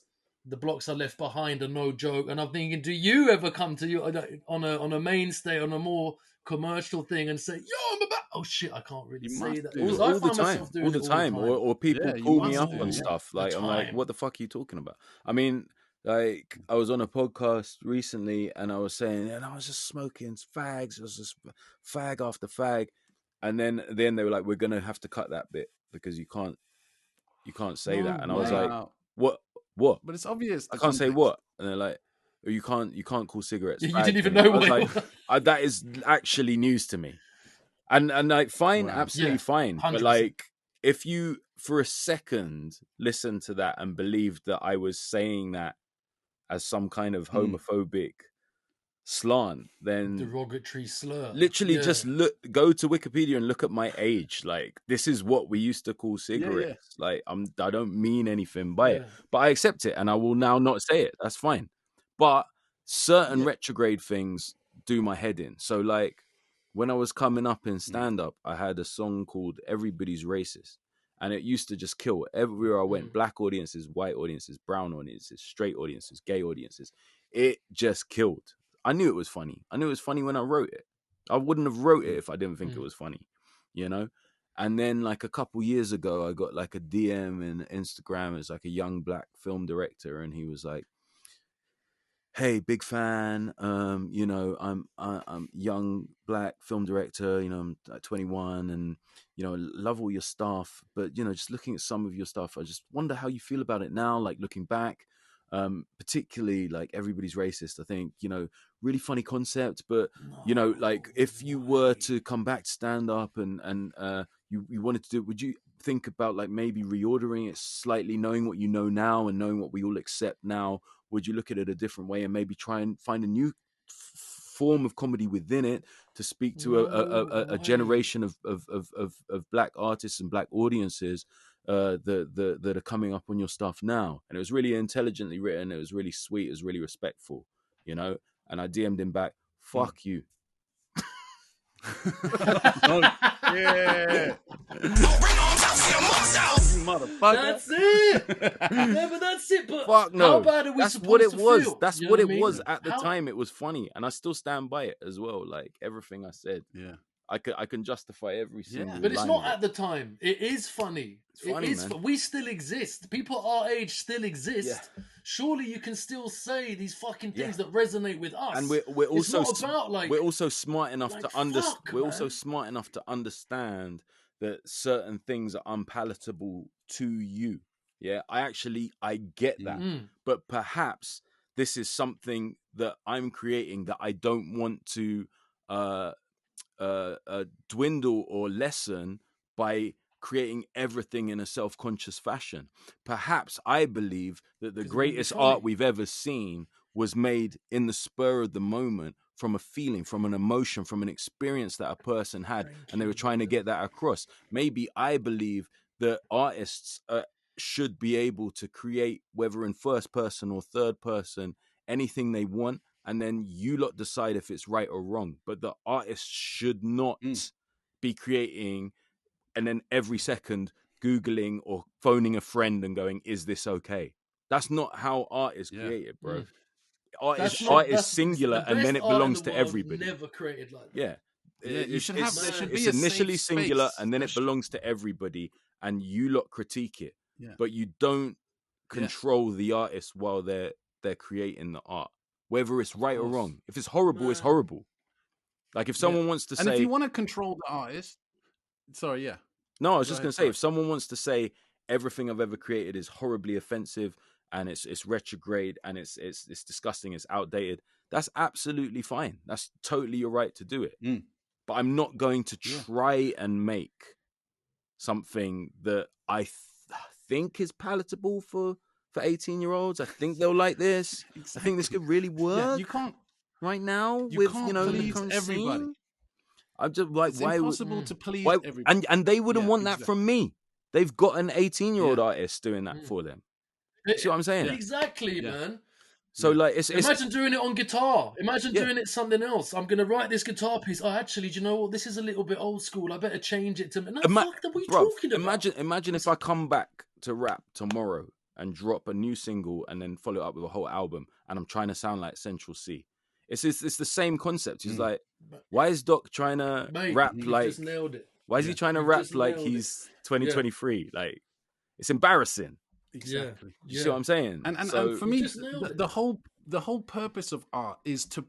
are left behind are no joke. And I'm thinking, do you ever come to you on a mainstay, on a more commercial thing and say, yo, I'm about, oh shit, I can't really say that. All the time. Or people pull me up on stuff. Like, I'm like, what the fuck are you talking about? I mean, like, I was on a podcast recently and I was saying, and I was just smoking fags. It was just fag after fag. And then they were like, we're going to have to cut that bit because you can't say that. And I was like, what? But it's obvious. I can't say what. And they're like, oh, you can't call cigarettes. You fag. didn't even And know I was what like, that is actually news to me. And like, fine, absolutely fine. 100%. But like, if you for a second listen to that and believed that I was saying that as some kind of homophobic slant, then derogatory slur. Literally, just go to Wikipedia and look at my age. Like, this is what we used to call cigarettes. Like, I don't mean anything by it, but I accept it, and I will now not say it. That's fine. But certain retrograde things do my head in. So, like, when I was coming up in stand up, I had a song called "Everybody's Racist," and it used to just kill everywhere I went. Black audiences, white audiences, brown audiences, straight audiences, gay audiences. It just killed. I knew it was funny. I knew it was funny when I wrote it. I wouldn't have wrote it if I didn't think it was funny, you know? And then like a couple years ago, I got like a DM in Instagram. It's like a young black film director. And he was like, hey, big fan. You know, I'm young black film director, you know, I'm like 21 and, you know, love all your stuff. But, you know, just looking at some of your stuff, I just wonder how you feel about it now, like looking back. Particularly like Everybody's Racist, I think, you know, really funny concept, but you know, like if you were to come back to stand up and you wanted to do it, would you think about like maybe reordering it slightly, knowing what you know now and knowing what we all accept now? Would you look at it a different way and maybe try and find a new form of comedy within it to speak to a generation of black artists and black audiences that are coming up on your stuff now? And it was really intelligently written. It was really sweet. It was really respectful, you know. and I DM'd him back, fuck you. Yeah. Motherfucker. That's it. Yeah, but that's it. But Fuck no. how bad are we That's supposed what it to was. feel? That's You know what it I mean? was at the How- time. It was funny, and I still stand by it as well. Like everything I said, Yeah. I can justify every single. But it's line not of at the time. It is funny. It's funny, it is. man. We still exist. People our age still exist. Yeah. Surely you can still say these fucking things Yeah. that resonate with us. And we're also it's not about like we're also smart enough like, to understand. fuck, We're also man. smart enough to understand that certain things are unpalatable to you. Yeah, I get that, but perhaps this is something that I'm creating that I don't want to dwindle or lessen by creating everything in a self-conscious fashion. Perhaps I believe that the 'Cause it wouldn't be greatest funny. art we've ever seen was made in the spur of the moment, from a feeling, from an emotion, from an experience that a person had, and they were trying to get that across. Maybe I believe that artists should be able to create, whether in first person or third person, anything they want, and then you lot decide if it's right or wrong. But the artist should not be creating and then every second Googling or phoning a friend and going, is this okay? That's not how art is created, bro. Art is singular, and then it belongs to everybody. Never created like that. Yeah. You should have. There should be It's a initially safe singular, space. and then it belongs to everybody, and you lot critique it. Yeah. But you don't control the artist while they're creating the art, whether it's right or wrong. If it's horrible, it's horrible. Like if someone wants to say, and if you want to control the artist, sorry, yeah. No, I was just going to say, if someone wants to say everything I've ever created is horribly offensive and it's retrograde and it's disgusting, it's outdated, that's absolutely fine. That's totally your right to do it. But I'm not going to try and make something that I think is palatable for 18-year-olds. I think they'll like this. Exactly. I think this could really work. Yeah, you can't right now you with can't the please everybody. Scene. I'm just like, it's why impossible to please everybody. And they wouldn't want that from me. They've got an 18-year-old artist doing that for them. See what I'm saying? Exactly, man. So like, imagine doing it on guitar. Imagine doing it something else. I'm gonna write this guitar piece. Oh, actually, do you know what? This is a little bit old school. I better change it to. No, fuck, what are you talking about? Imagine if I come back to rap tomorrow and drop a new single and then follow it up with a whole album, and I'm trying to sound like Central C. It's the same concept. It's like, why is Doc trying to rap like? Just nailed it. Why is he trying to rap like he's 2023? Like, it's embarrassing. Exactly. You see what I'm saying? And for me, the whole purpose of art is to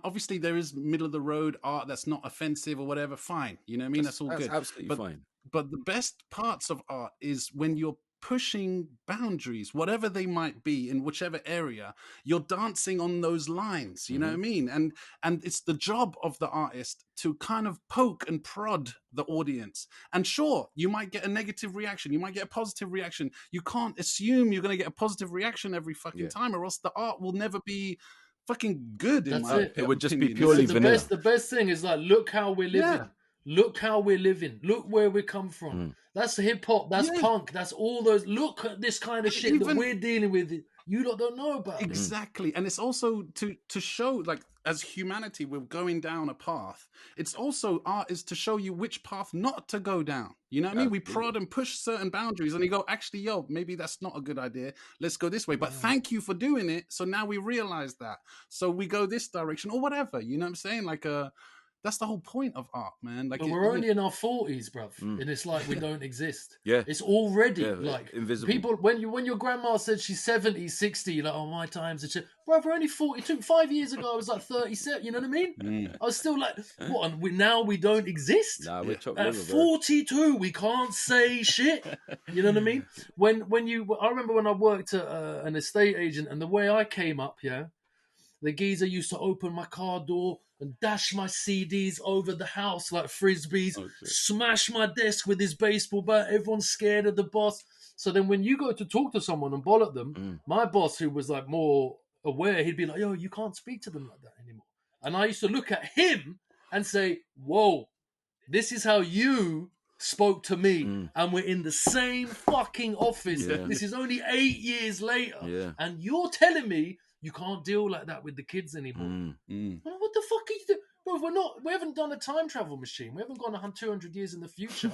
obviously there is middle of the road art that's not offensive or whatever. Fine, you know what I mean? That's all good. That's absolutely fine. But the best parts of art is when you're pushing boundaries, whatever they might be, in whichever area, you're dancing on those lines, you know what I mean? And it's the job of the artist to kind of poke and prod the audience. And sure, you might get a negative reaction, you might get a positive reaction. You can't assume you're going to get a positive reaction every fucking time, or else the art will never be fucking good. It would just be purely vanilla. The best thing is like, look how we're living. Yeah. Look how we're living. Look where we come from. That's hip hop. That's punk. That's all those. Look at this kind of shit that we're dealing with. You lot don't know about exactly. And it's also to show, like, as humanity, we're going down a path. It's also art is to show you which path not to go down. You know what I mean? We prod and push certain boundaries, and you go, actually, yo, maybe that's not a good idea. Let's go this way. But thank you for doing it. So now we realize that. So we go this direction or whatever. You know what I'm saying? Like that's the whole point of art, man. Like, but we're only in our 40s, bruv, and it's like we don't exist. Yeah, it's already like invisible. People, when your grandma said she's 70, 60, you're like, oh, my time's a shit. Bruv, we're only 42. 5 years ago, I was like 37. You know what I mean? I was still like, what? And now we don't exist. Nah, we're at 42, we can't say shit. You know what I mean? I remember when I worked at an estate agent, and the way I came up, the geezer used to open my car door and dash my CDs over the house like frisbees, smash my desk with his baseball bat. Everyone's scared of the boss. So then when you go to talk to someone and bollock them, my boss, who was like more aware, he'd be like, yo, you can't speak to them like that anymore. And I used to look at him and say, whoa, this is how you spoke to me, and we're in the same fucking office. This is only 8 years later, and you're telling me you can't deal like that with the kids anymore. Mm. Well, what the fuck are you doing? Bro, we haven't done a time travel machine. We haven't gone 200 years in the future.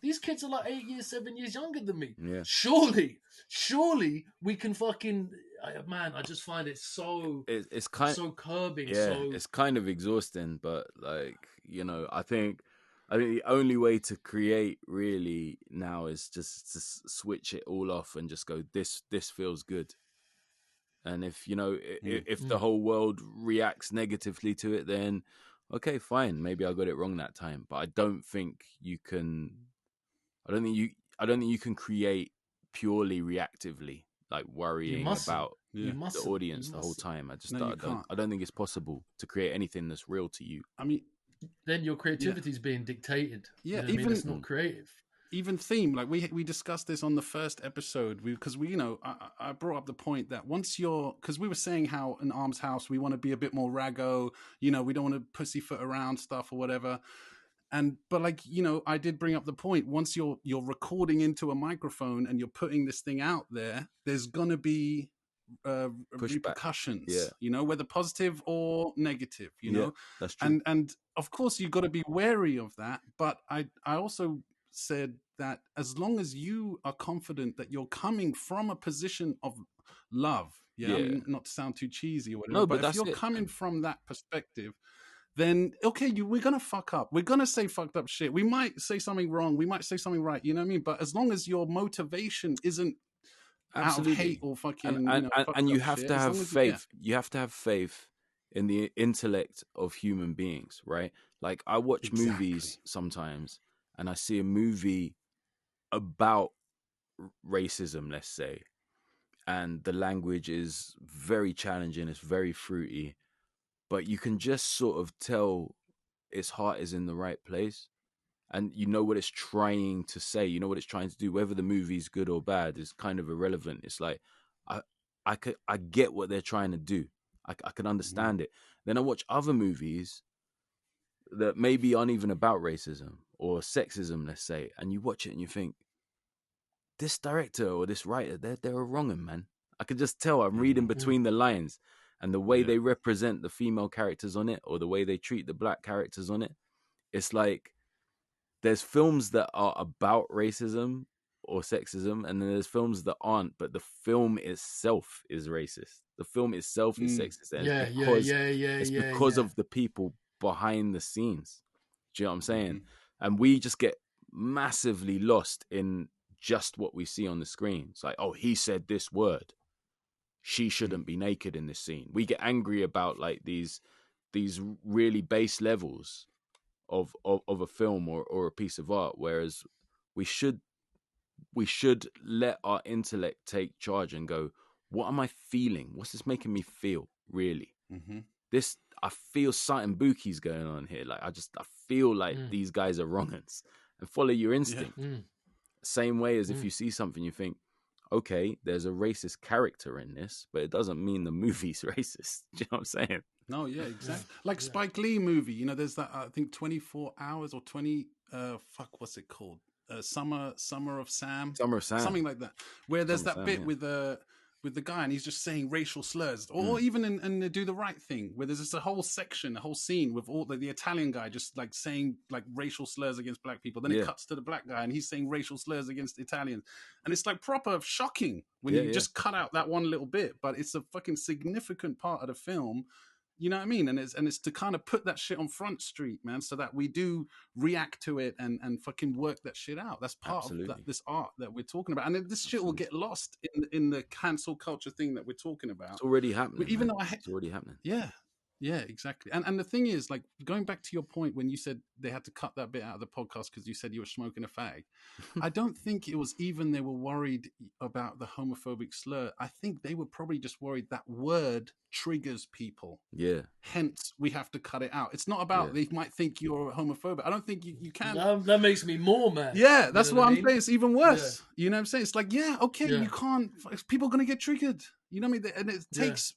These kids are like 8 years, 7 years younger than me. Yeah. Surely we can fucking, man, I just find it so, it's kind so curbing. yeah, So it's kind of exhausting, but like, you know, I think the only way to create really now is just to switch it all off and just go, this feels good. And if, you know, if the whole world reacts negatively to it, then okay, fine, maybe I got it wrong that time. But I don't think you can create purely reactively, like worrying about the audience the whole time. I don't think it's possible to create anything that's real to you. I mean, then your creativity is being dictated. Yeah, you know even it's not creative. Even theme, like we discussed this on the first episode, because we, you know, I brought up the point that once because we were saying how in Arm's house we want to be a bit more raggo, you know, we don't want to pussyfoot around stuff or whatever. But like, you know, I did bring up the point, once you're recording into a microphone and you're putting this thing out there, there's gonna be repercussions, you know, whether positive or negative, you know. That's true. And of course you've got to be wary of that, but I also said that as long as you are confident that you're coming from a position of love, I mean, not to sound too cheesy or whatever, but if you're coming from that perspective, then okay, we're gonna fuck up, we're gonna say fucked up shit, we might say something wrong, we might say something right, you know what I mean? But as long as your motivation isn't out of hate or fucking and you have to have faith. You have to have faith in the intellect of human beings, right? Like I watch movies sometimes and I see a movie about racism, let's say, and the language is very challenging, it's very fruity, but you can just sort of tell its heart is in the right place, and you know what it's trying to say, you know what it's trying to do. Whether the movie's good or bad is kind of irrelevant. It's like I get what they're trying to do. I can understand it. Then I watch other movies that maybe aren't even about racism or sexism, let's say, and you watch it and you think, this director or this writer, they're a wrong'un, man. I can just tell. I'm reading between the lines, and the way they represent the female characters on it, or the way they treat the black characters on it, it's like there's films that are about racism or sexism, and then there's films that aren't, but the film itself is racist. The film itself is sexist. And it's because of the people behind the scenes. Do you know what I'm saying? And we just get massively lost in just what we see on the screen. It's like, oh, he said this word, she shouldn't be naked in this scene. We get angry about like these really base levels of a film or a piece of art, whereas we should let our intellect take charge and go, what am I feeling? What's this making me feel, really? This, I feel something bookies going on here. Like I feel like these guys are wrong'uns, and follow your instinct. Same way as if you see something, you think, okay, there's a racist character in this, but it doesn't mean the movie's racist. Do you know what I'm saying? No, yeah, exactly. Like Spike Lee movie, you know, there's that, I think 24 hours or 20, what's it called? Summer of Sam. Something like that. Where there's that bit with the guy and he's just saying racial slurs. Or even in Do the Right Thing, where there's just a whole section, a whole scene with all the Italian guy just like saying like racial slurs against black people. Then it cuts to the black guy and he's saying racial slurs against Italians. And it's like proper shocking when you just cut out that one little bit, but it's a fucking significant part of the film. You know what I mean? And it's to kind of put that shit on Front Street, man, so that we do react to it and fucking work that shit out. That's part of this art that we're talking about. And this shit will get lost in the cancel culture thing that we're talking about. It's already happening. Even though it's already happening. Yeah, exactly. And the thing is, like, going back to your point when you said they had to cut that bit out of the podcast because you said you were smoking a fag, I don't think it was even they were worried about the homophobic slur. I think they were probably just worried that word triggers people. Yeah. Hence, we have to cut it out. It's not about they might think you're homophobic. I don't think you can. That makes me more mad. Yeah, that's what I'm saying. It's even worse. Yeah. You know what I'm saying? It's like, you can't. People are going to get triggered. You know what I mean? And it takes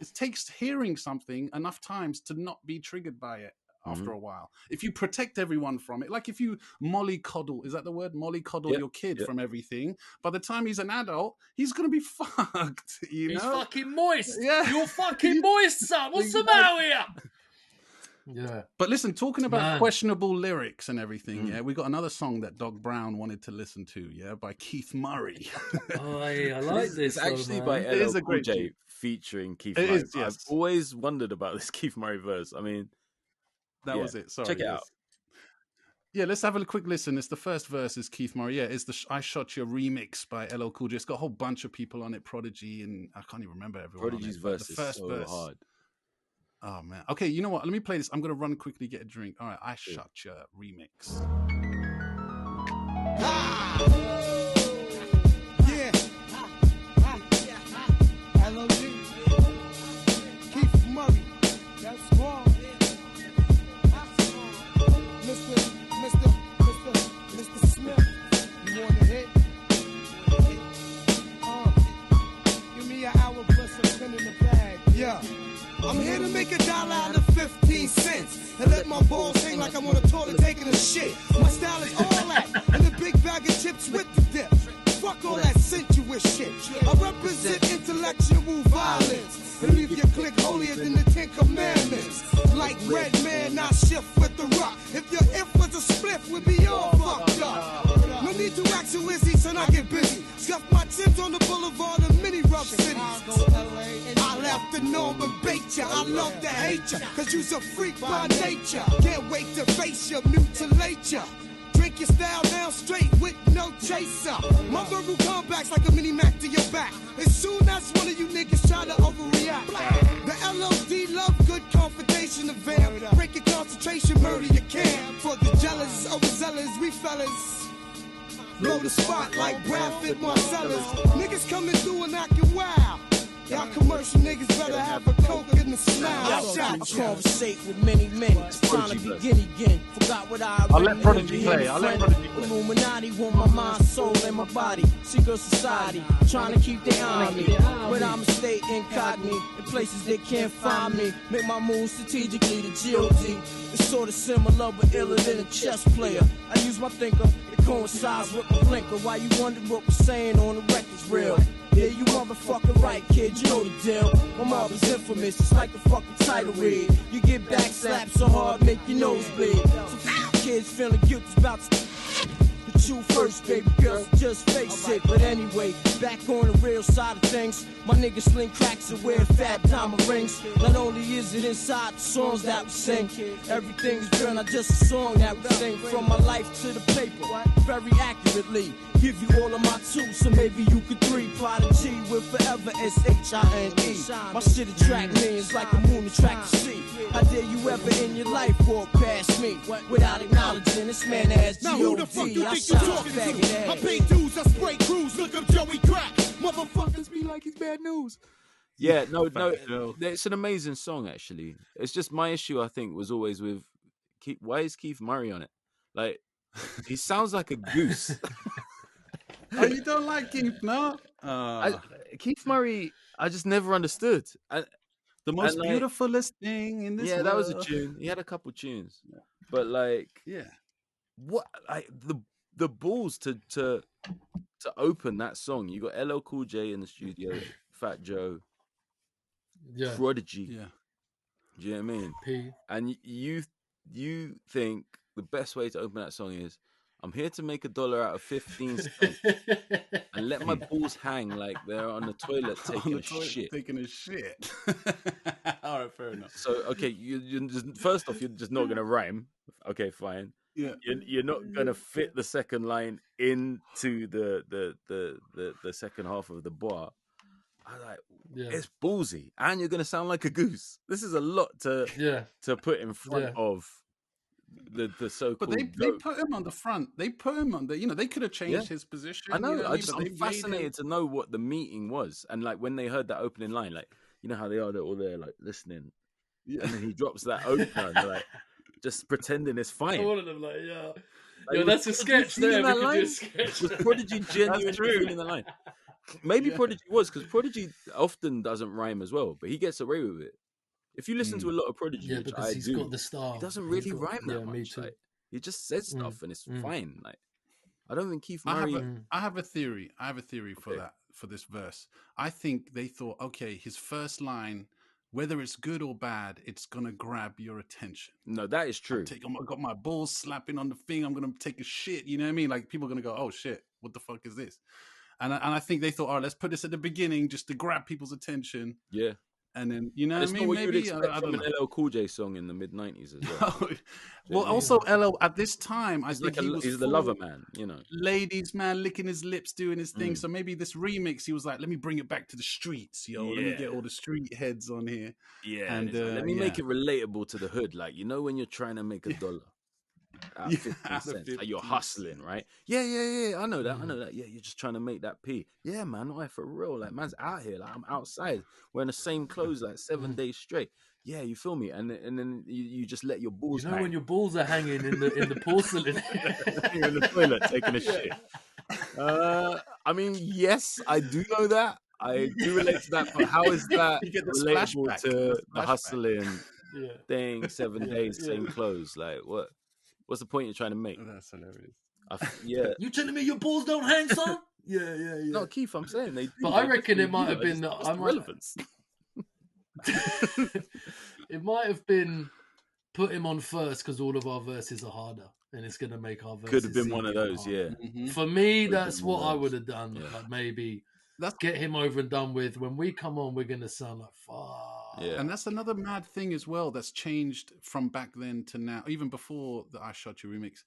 it takes hearing something enough times to not be triggered by it. after a while. If you protect everyone from it, like if you mollycoddle, is that the word? Mollycoddle your kid from everything. By the time he's an adult, he's going to be fucked, He's fucking moist. Yeah. You're fucking moist, son. What's the matter with you? Yeah. But listen, talking about questionable lyrics and everything, we got another song that Doc Brown wanted to listen to, by Keith Murray. I like this. It's actually by LL Cool J featuring Keith Murray. Is, yes. I've always wondered about this Keith Murray verse. I mean, that was it. Sorry. Check it out. Yeah, let's have a quick listen. It's the first verse is Keith Murray. Yeah, it's the I Shot Your remix by LL Cool J. It's got a whole bunch of people on it. Prodigy and I can't even remember everyone. Prodigy's verse the first is so verse. hard. Oh, man. Okay, you know what? Let me play this. I'm going to run quickly, get a drink. All right, I Shot Your remix. Yeah. L.O.G. Keith Murray. That's wrong. Mr. Smith. You want to hit? Give me an hour plus a pen in the bag. Yeah. I'm here to make $1 out of 15 cents and let my balls hang like I'm on a toilet taking a shit. My style is all that and the big bag of chips with the dip. Fuck all that sensuous shit. I represent intellectual violence and leave your clique holier than the 10 Commandments. Like Red Man, I shift with the rock. If your if was a spliff, we'd be all fucked up. No need to act so easy, son, I get busy. Scuff my tips on the boulevard of many rough cities. I left the norm and bait ya. I love to hate ya, cause you's a freak by nature. Can't wait to face ya, mutilate ya. Drink your style down straight with no chaser. My verbal comebacks like a mini Mac to your back. As soon as one of you niggas try to overreact. The LOD love good confrontation of vamp. Break your concentration, murder your camp. For the jealous, overzealous, we fellas blow the spot like Bradford Marcellus. Niggas coming through and acting wild. Y'all commercial niggas better have a coke in the smile. I conversate with many men, trying to begin again. Forgot what I'll let Prodigy play. Illuminati want my mind, soul, and my body. Secret society, trying to keep their eye on me. But I'ma stay incognito in places they can't find me. Make my moves strategically to G.O.D. It's sort of similar but iller than a chess player. I use my thinker, it coincides with my blinker. Why you wonder what we're saying on the record's real? Yeah, you motherfucking right, kid, you know the deal. My mob is infamous, it's like the fucking title read. You get back slapped so hard, make your nose bleed. So kids feeling guilty about to you first, baby girl, just face it. But anyway, back on the real side of things, my niggas sling cracks and wear fat diamond rings. Not only is it inside the songs that we sing, everything's real, not just a song that we sing. From my life to the paper, very accurately. Give you all of my two, so maybe you could three. Prodigy with forever SHINE. My shit attract millions like the moon attract the sea. How dare you ever in your life walk past me without acknowledging this man as Now who the fuck you think you talking to? I pay dues, I spray crews, look up Joey Crack. Motherfuckers be like, it's bad news. Yeah, no, it's an amazing song, actually. It's just my issue, I think, was always with why is Keith Murray on it? Like, he sounds like a goose. Oh, you don't like Keith, no? Keith Murray, I just never understood. The most beautifulest thing in this world. Yeah, that was a tune. He had a couple tunes. Yeah. But like, what? Like the balls to open that song. You got LL Cool J in the studio, Fat Joe, Prodigy. Yeah. Do you know what I mean? P. And you think the best way to open that song is, I'm here to make $1 out of 15 cents and let my balls hang like they're on the toilet taking a shit. Taking a shit. All right, fair enough. So, okay, you just, first off, you're just not going to rhyme. Okay, fine. Yeah. You're not going to fit the second line into the second half of the bar. I like, it's ballsy. And you're going to sound like a goose. This is a lot to put in front of the so-called. But they put him on the front. They put him on the. They could have changed his position. I know. You know I'm fascinated to know what the meeting was, and like when they heard that opening line, like how they are, they're all there like listening, and then he drops that opener, and they're like just pretending it's fine. All of them like, that's a sketch there. We could do a sketch. Was Prodigy genuinely feeling the line? Maybe Prodigy was, because Prodigy often doesn't rhyme as well, but he gets away with it. If you listen to a lot of Prodigy, Yeah, which because I he's do, got the style. he doesn't He's really got- rhyme that yeah, much. me too. Like, he just says stuff and it's fine. Like, I don't think Keith I Murray. have a theory. I have a theory for that, for this verse. I think they thought, okay, his first line, whether it's good or bad, it's gonna grab your attention. No, that is true. I got my balls slapping on the thing. I'm gonna take a shit. You know what I mean? Like people are gonna go, oh shit, what the fuck is this? And I think they thought, all right, let's put this at the beginning just to grab people's attention. Yeah. And then, you know what I It's mean? not what you would Maybe expect I from don't an know. LL Cool J song in the mid-90s as well. Well, also LL at this time, I He's think like he was he's the full lover man, you know. ladies, man, licking his lips, doing his thing. So maybe this remix, he was like, let me bring it back to the streets, yo. Let me get all the street heads on here. Yeah, And, like, let me yeah. make it relatable to the hood. Like, you know, when you're trying to make a dollar out of 50 out of cents, like 50 you're hustling, right? Yeah. I know that. Yeah, you're just trying to make that P. Yeah, man, like for real. Like, man's out here. Like, I'm outside wearing the same clothes like 7 days straight. Yeah, you feel me? And then you just let your balls You know hang. when your balls are hanging in the porcelain. You're in the toilet taking a shit. I mean, yes, I do know that. I do relate to that, but how is that You get the relatable splashback, to the the splashback. hustling Yeah. thing, 7 days, same clothes? Like, what's the point you're trying to make? That's hilarious. Yeah. You telling me your balls don't hang, son? Yeah. No, Keith, I'm saying they do. But I They reckon it definitely might do. have been. What's I the might, relevance? it might have been put him on first because all of our verses are harder, and it's gonna make our verses. Could have been seem one of even those, harder. yeah. For me, Could have that's been what one of I those. would have done. Yeah. Like maybe That's- get him over and done with. When we come on, we're gonna sound like fuck. Yeah. And that's another mad thing as well that's changed from back then to now, even before the I Shot You remix.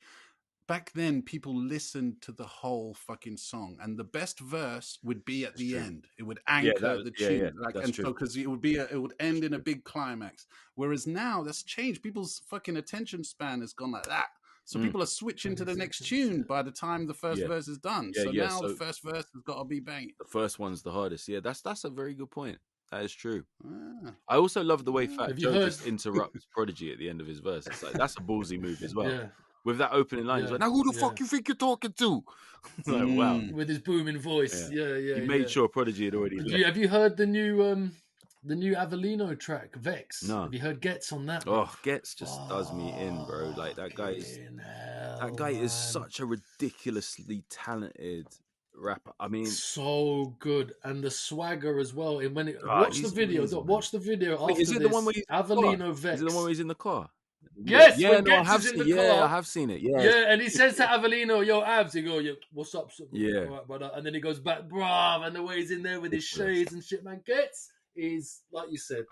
Back then, people listened to the whole fucking song, and the best verse would be at the true. end. It would anchor that was- the yeah, tune, yeah, like, that's and true. so because it would end in a big climax. Whereas now, that's changed. People's fucking attention span has gone like that. So people are switching to the next tune by the time the first Yeah. verse is done. Yeah, so yeah, now so- the first verse has got to be banging. The first one's the hardest. Yeah, that's a very good point. That is true. Ah. I also love the way Fat Have you Joe heard- just interrupts Prodigy at the end of his verse. It's like, that's a ballsy move as well. Yeah. With that opening line, he's Yeah. like, now who the Yeah. fuck you think you're talking to? It's like, wow. With his booming voice. Yeah. He made sure Prodigy had already left. Have you heard the new Avellino track, Vex? No. Have you heard Gets on that? Oh, Gets just does me in, bro. Like, that guy is such a ridiculously talented rapper. I mean, so good, and the swagger as well. And when Ah, watch the he's video, amazing, watch the video after wait, is it this. the one where he's in the car? Avellino Vex? Is it the one where he's in the car? Yes, yeah, when no, I Gets have is in seen. the Yeah, car. I have seen it. Yeah, Yeah, and he says to Avellino, "Yo, Abs," he go, "Yo, what's up, son?" Yeah. All right, brother. And then he goes back, bruv, and the way he's in there with his shades and shit, man. Gets is, like you said,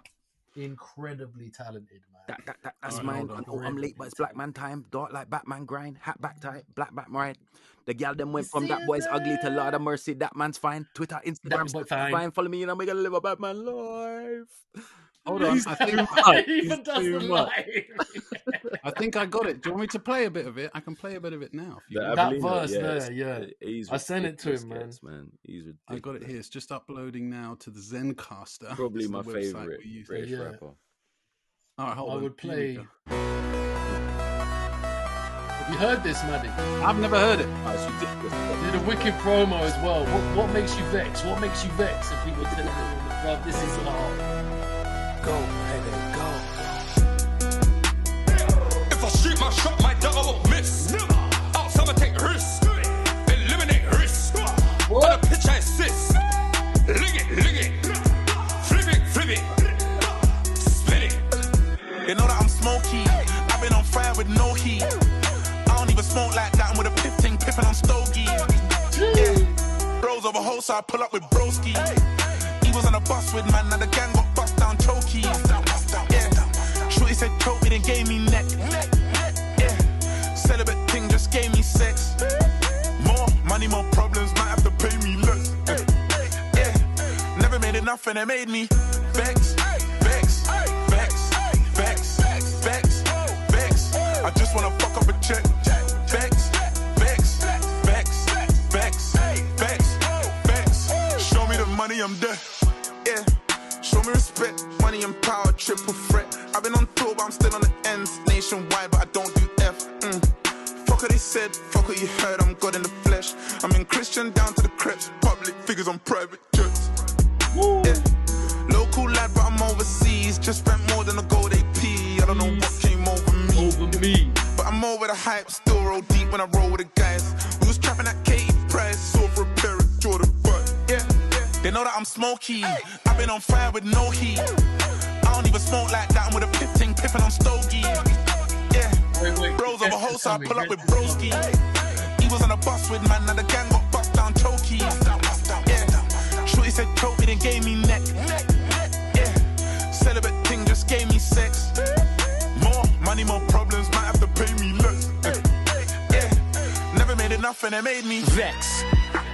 incredibly talented, man. That's Hold mine. on. I know I'm late, but it's black man time. Dark like Batman grind. Hat back tight. Black Batman ride. The gal them went from that boy's ugly to Lord of Mercy. That man's fine. Twitter, Instagram, boy fine. Follow me and I'm gonna live a Batman life. Hold on, I think He even does the line. I think I got it. Do you want me to play a bit of it? I can play a bit of it now. if you want. That verse there, yeah. He's I sent it to him, ridiculous, man. He's ridiculous. I got it here. It's just uploading now to the Zencaster. Probably It's my the website favorite we use. British Yeah. rapper. All right, hold I on. would Here we play. go. Have you heard this, Maddie? I've never heard it. Oh, it's ridiculous. Did a wicked promo as well. What makes you vex? What makes you vex? And people tell me, bruv, this is hard. Go, baby, go. If I shoot my shot, my dog I won't miss. Outside I take risks, eliminate risk. On a pitch I assist. Ling it, flip it, spin it. You know that I'm smoky. I've been on fire with no heat. I don't even smoke like that. I'm with a pippin' on stogie. Yeah. Bros over hoes, so I pull up with broski. He was on a bus with man, now the gang got bust down chokies. Yeah. Shorty said choke me, then gave me neck. Yeah. Celibate thing just gave me sex. More money, more problems, might have to pay me less. Yeah. Never made enough and it made me vex. I just wanna fuck up a check. Vex. Show me the money, I'm there. Yeah. Show me respect, money and power, triple threat. I've been on tour, but I'm still on the ends. Nationwide, but I don't do F. Fuck what they said, fuck what you heard. I'm God in the flesh. I'm in Christian down to the creps. Public figures on private jets. Yeah. Local lad, but I'm overseas. Just spent more than pipe, still roll deep when I roll with the guys. We was trapping at Katie Price, saw for a pair of Jordan, but yeah. They know that I'm smoky. I've been on fire with no heat. I don't even smoke like that. I'm with a pipping on stogie. Yeah. Bros over hoes, so I pull up with broski. He was on a bus with man, now the gang got bust down chokey. Yeah. Shorty said choke me, then gave me neck. Yeah. Celibate thing just gave me sex. More money, more problems, might have to pay me less. Yeah. Never made enough and it made me vex.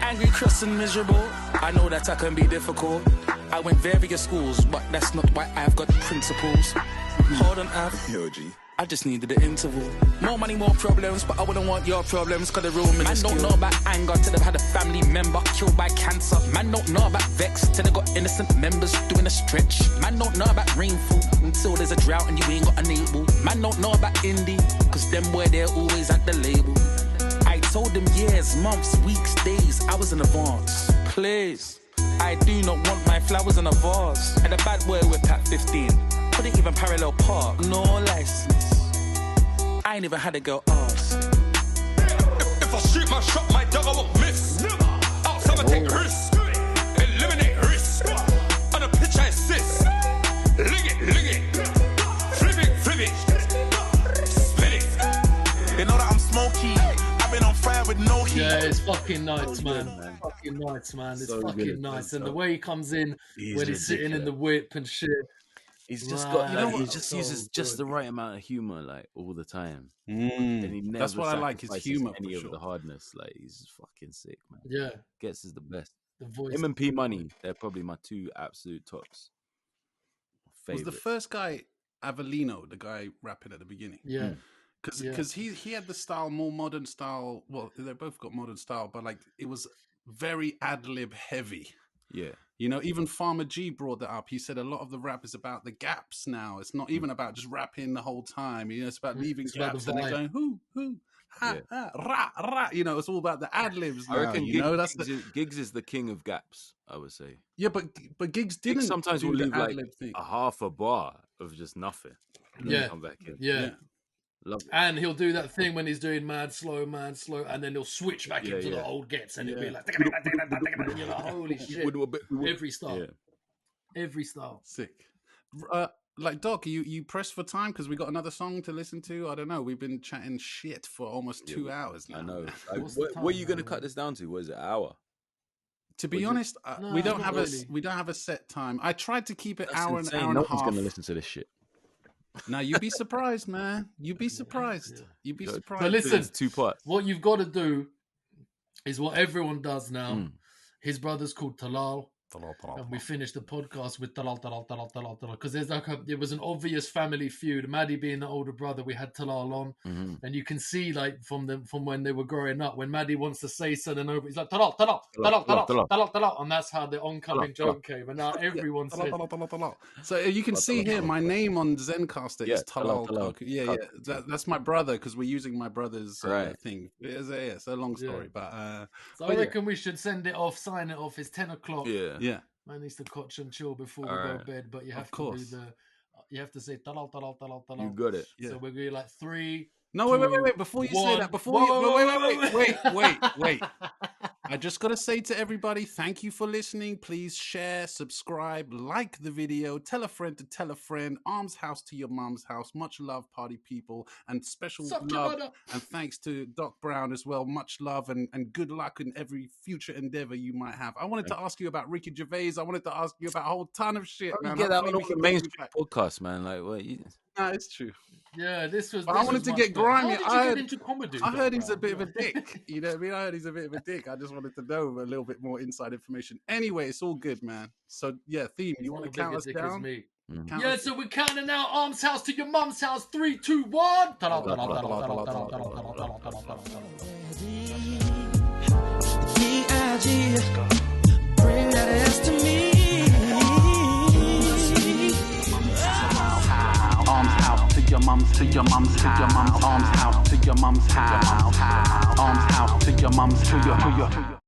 Angry, cross and miserable. I know that I can be difficult. I went various schools, but that's not why I've got principles. Hold on, I just needed an interval. More money, more problems, but I wouldn't want your problems, cause the real minuscule. Man don't know about anger till they've had a family member killed by cancer. Man don't know about vex till they got innocent members doing a stretch. Man don't know about rainfall until there's a drought and you ain't got a neighbor. Man don't know about indie, cause them boy they're always at the label. I told them years, months, weeks, days, I was in advance. Please, I do not want my flowers in a vase. And a bad boy whip at 15, couldn't even parallel park, no license. I ain't even had a girl ask. If I shoot my shot, my dog I won't miss. Outside I take risks, eliminate risks. On a pitch I assist. Ling it, flip it, spin it. They know that I'm smoky. I've been on fire with no heat. Yeah, it's fucking nice, man. Fucking nice, man. It's so fucking good, nice. And the way he comes in when he's sitting in the whip and shit. He's just got, you know, he just uses just the right amount of humor, like all the time. And he never That's what I like, his humor. Any of the hardness, like he's just fucking sick, man. Yeah, Gets is the best. The voice. Him and P Money, they're probably my two absolute tops. Was the first guy Avellino, the guy rapping at the beginning? Yeah. Because he had the style, more modern style. Well, they both got modern style, but like it was very ad-lib heavy. Yeah. You know, even Farmer G brought that up. He said a lot of the rap is about the gaps now. It's not even about just rapping the whole time. You know, it's about leaving gaps and then going, who, ha, ra, ra. You know, it's all about the ad-libs now. I reckon you know, that's Giggs is the king of gaps, I would say. Yeah, but Giggs didn't. Giggs sometimes will leave like thing. a half a bar of just nothing. And then come back in. Yeah. Love it. And he'll do that thing when he's doing mad slow, and then he'll switch back into the old gets, and it'll be like, and you're like, holy shit! Every style, every style, sick. Like Doc, you pressed for time because we got another song to listen to. I don't know. We've been chatting shit for almost 2 hours now. I know. What are you going to cut this down to? What is it, an hour? To be honest, we don't have a set time. I tried to keep it hour and a half. No one's going to listen to this shit. Now you'd be surprised, man. You'd be surprised. You'd be surprised. But listen, 2 parts. What you've got to do is what everyone does now. His brother's called Talal. And we finished the podcast with Talal, because there's like there was an obvious family feud. Maddie being the older brother, we had Talal on, and you can see like from when they were growing up, when Maddie wants to say something over, he's like Talal, and that's how the oncoming joke came. And now everyone says. So you can see here my name on Zencaster is Talal. Yeah. That's my brother because we're using my brother's thing. It's a long story, but so I reckon we should send it off, sign it off. It's 10 o'clock. Yeah. Man needs to coach and chill before we go to bed, but you have to do you have to say talal. You got it. Yeah. So we're going like 3. No, wait. Before you say that, wait. I just got to say to everybody, thank you for listening. Please share, subscribe, like the video, tell a friend to tell a friend. Arms house to your mum's house. Much love, party people. And special love and thanks to Doc Brown as well. Much love and good luck in every future endeavor you might have. I wanted to ask you about Ricky Gervais. I wanted to ask you about a whole ton of shit, man. Get that on the mainstream podcast, man. Like, what? No, it's true. Yeah, this was. I wanted to get grimy. How did you get into comedy? I heard he's a bit of a dick. You know what I mean? I heard he's a bit of a dick. I just wanted to know a little bit more inside information. Anyway, it's all good, man. So yeah, Theme, you want to count us down? Yeah, so we're counting now. Arms house to your mum's house. 3, 2, 1. Bring that ass to me. Your mum's, to your mum's, to your mum's, arms house, to your mum's house, arms house, to your mum's, to your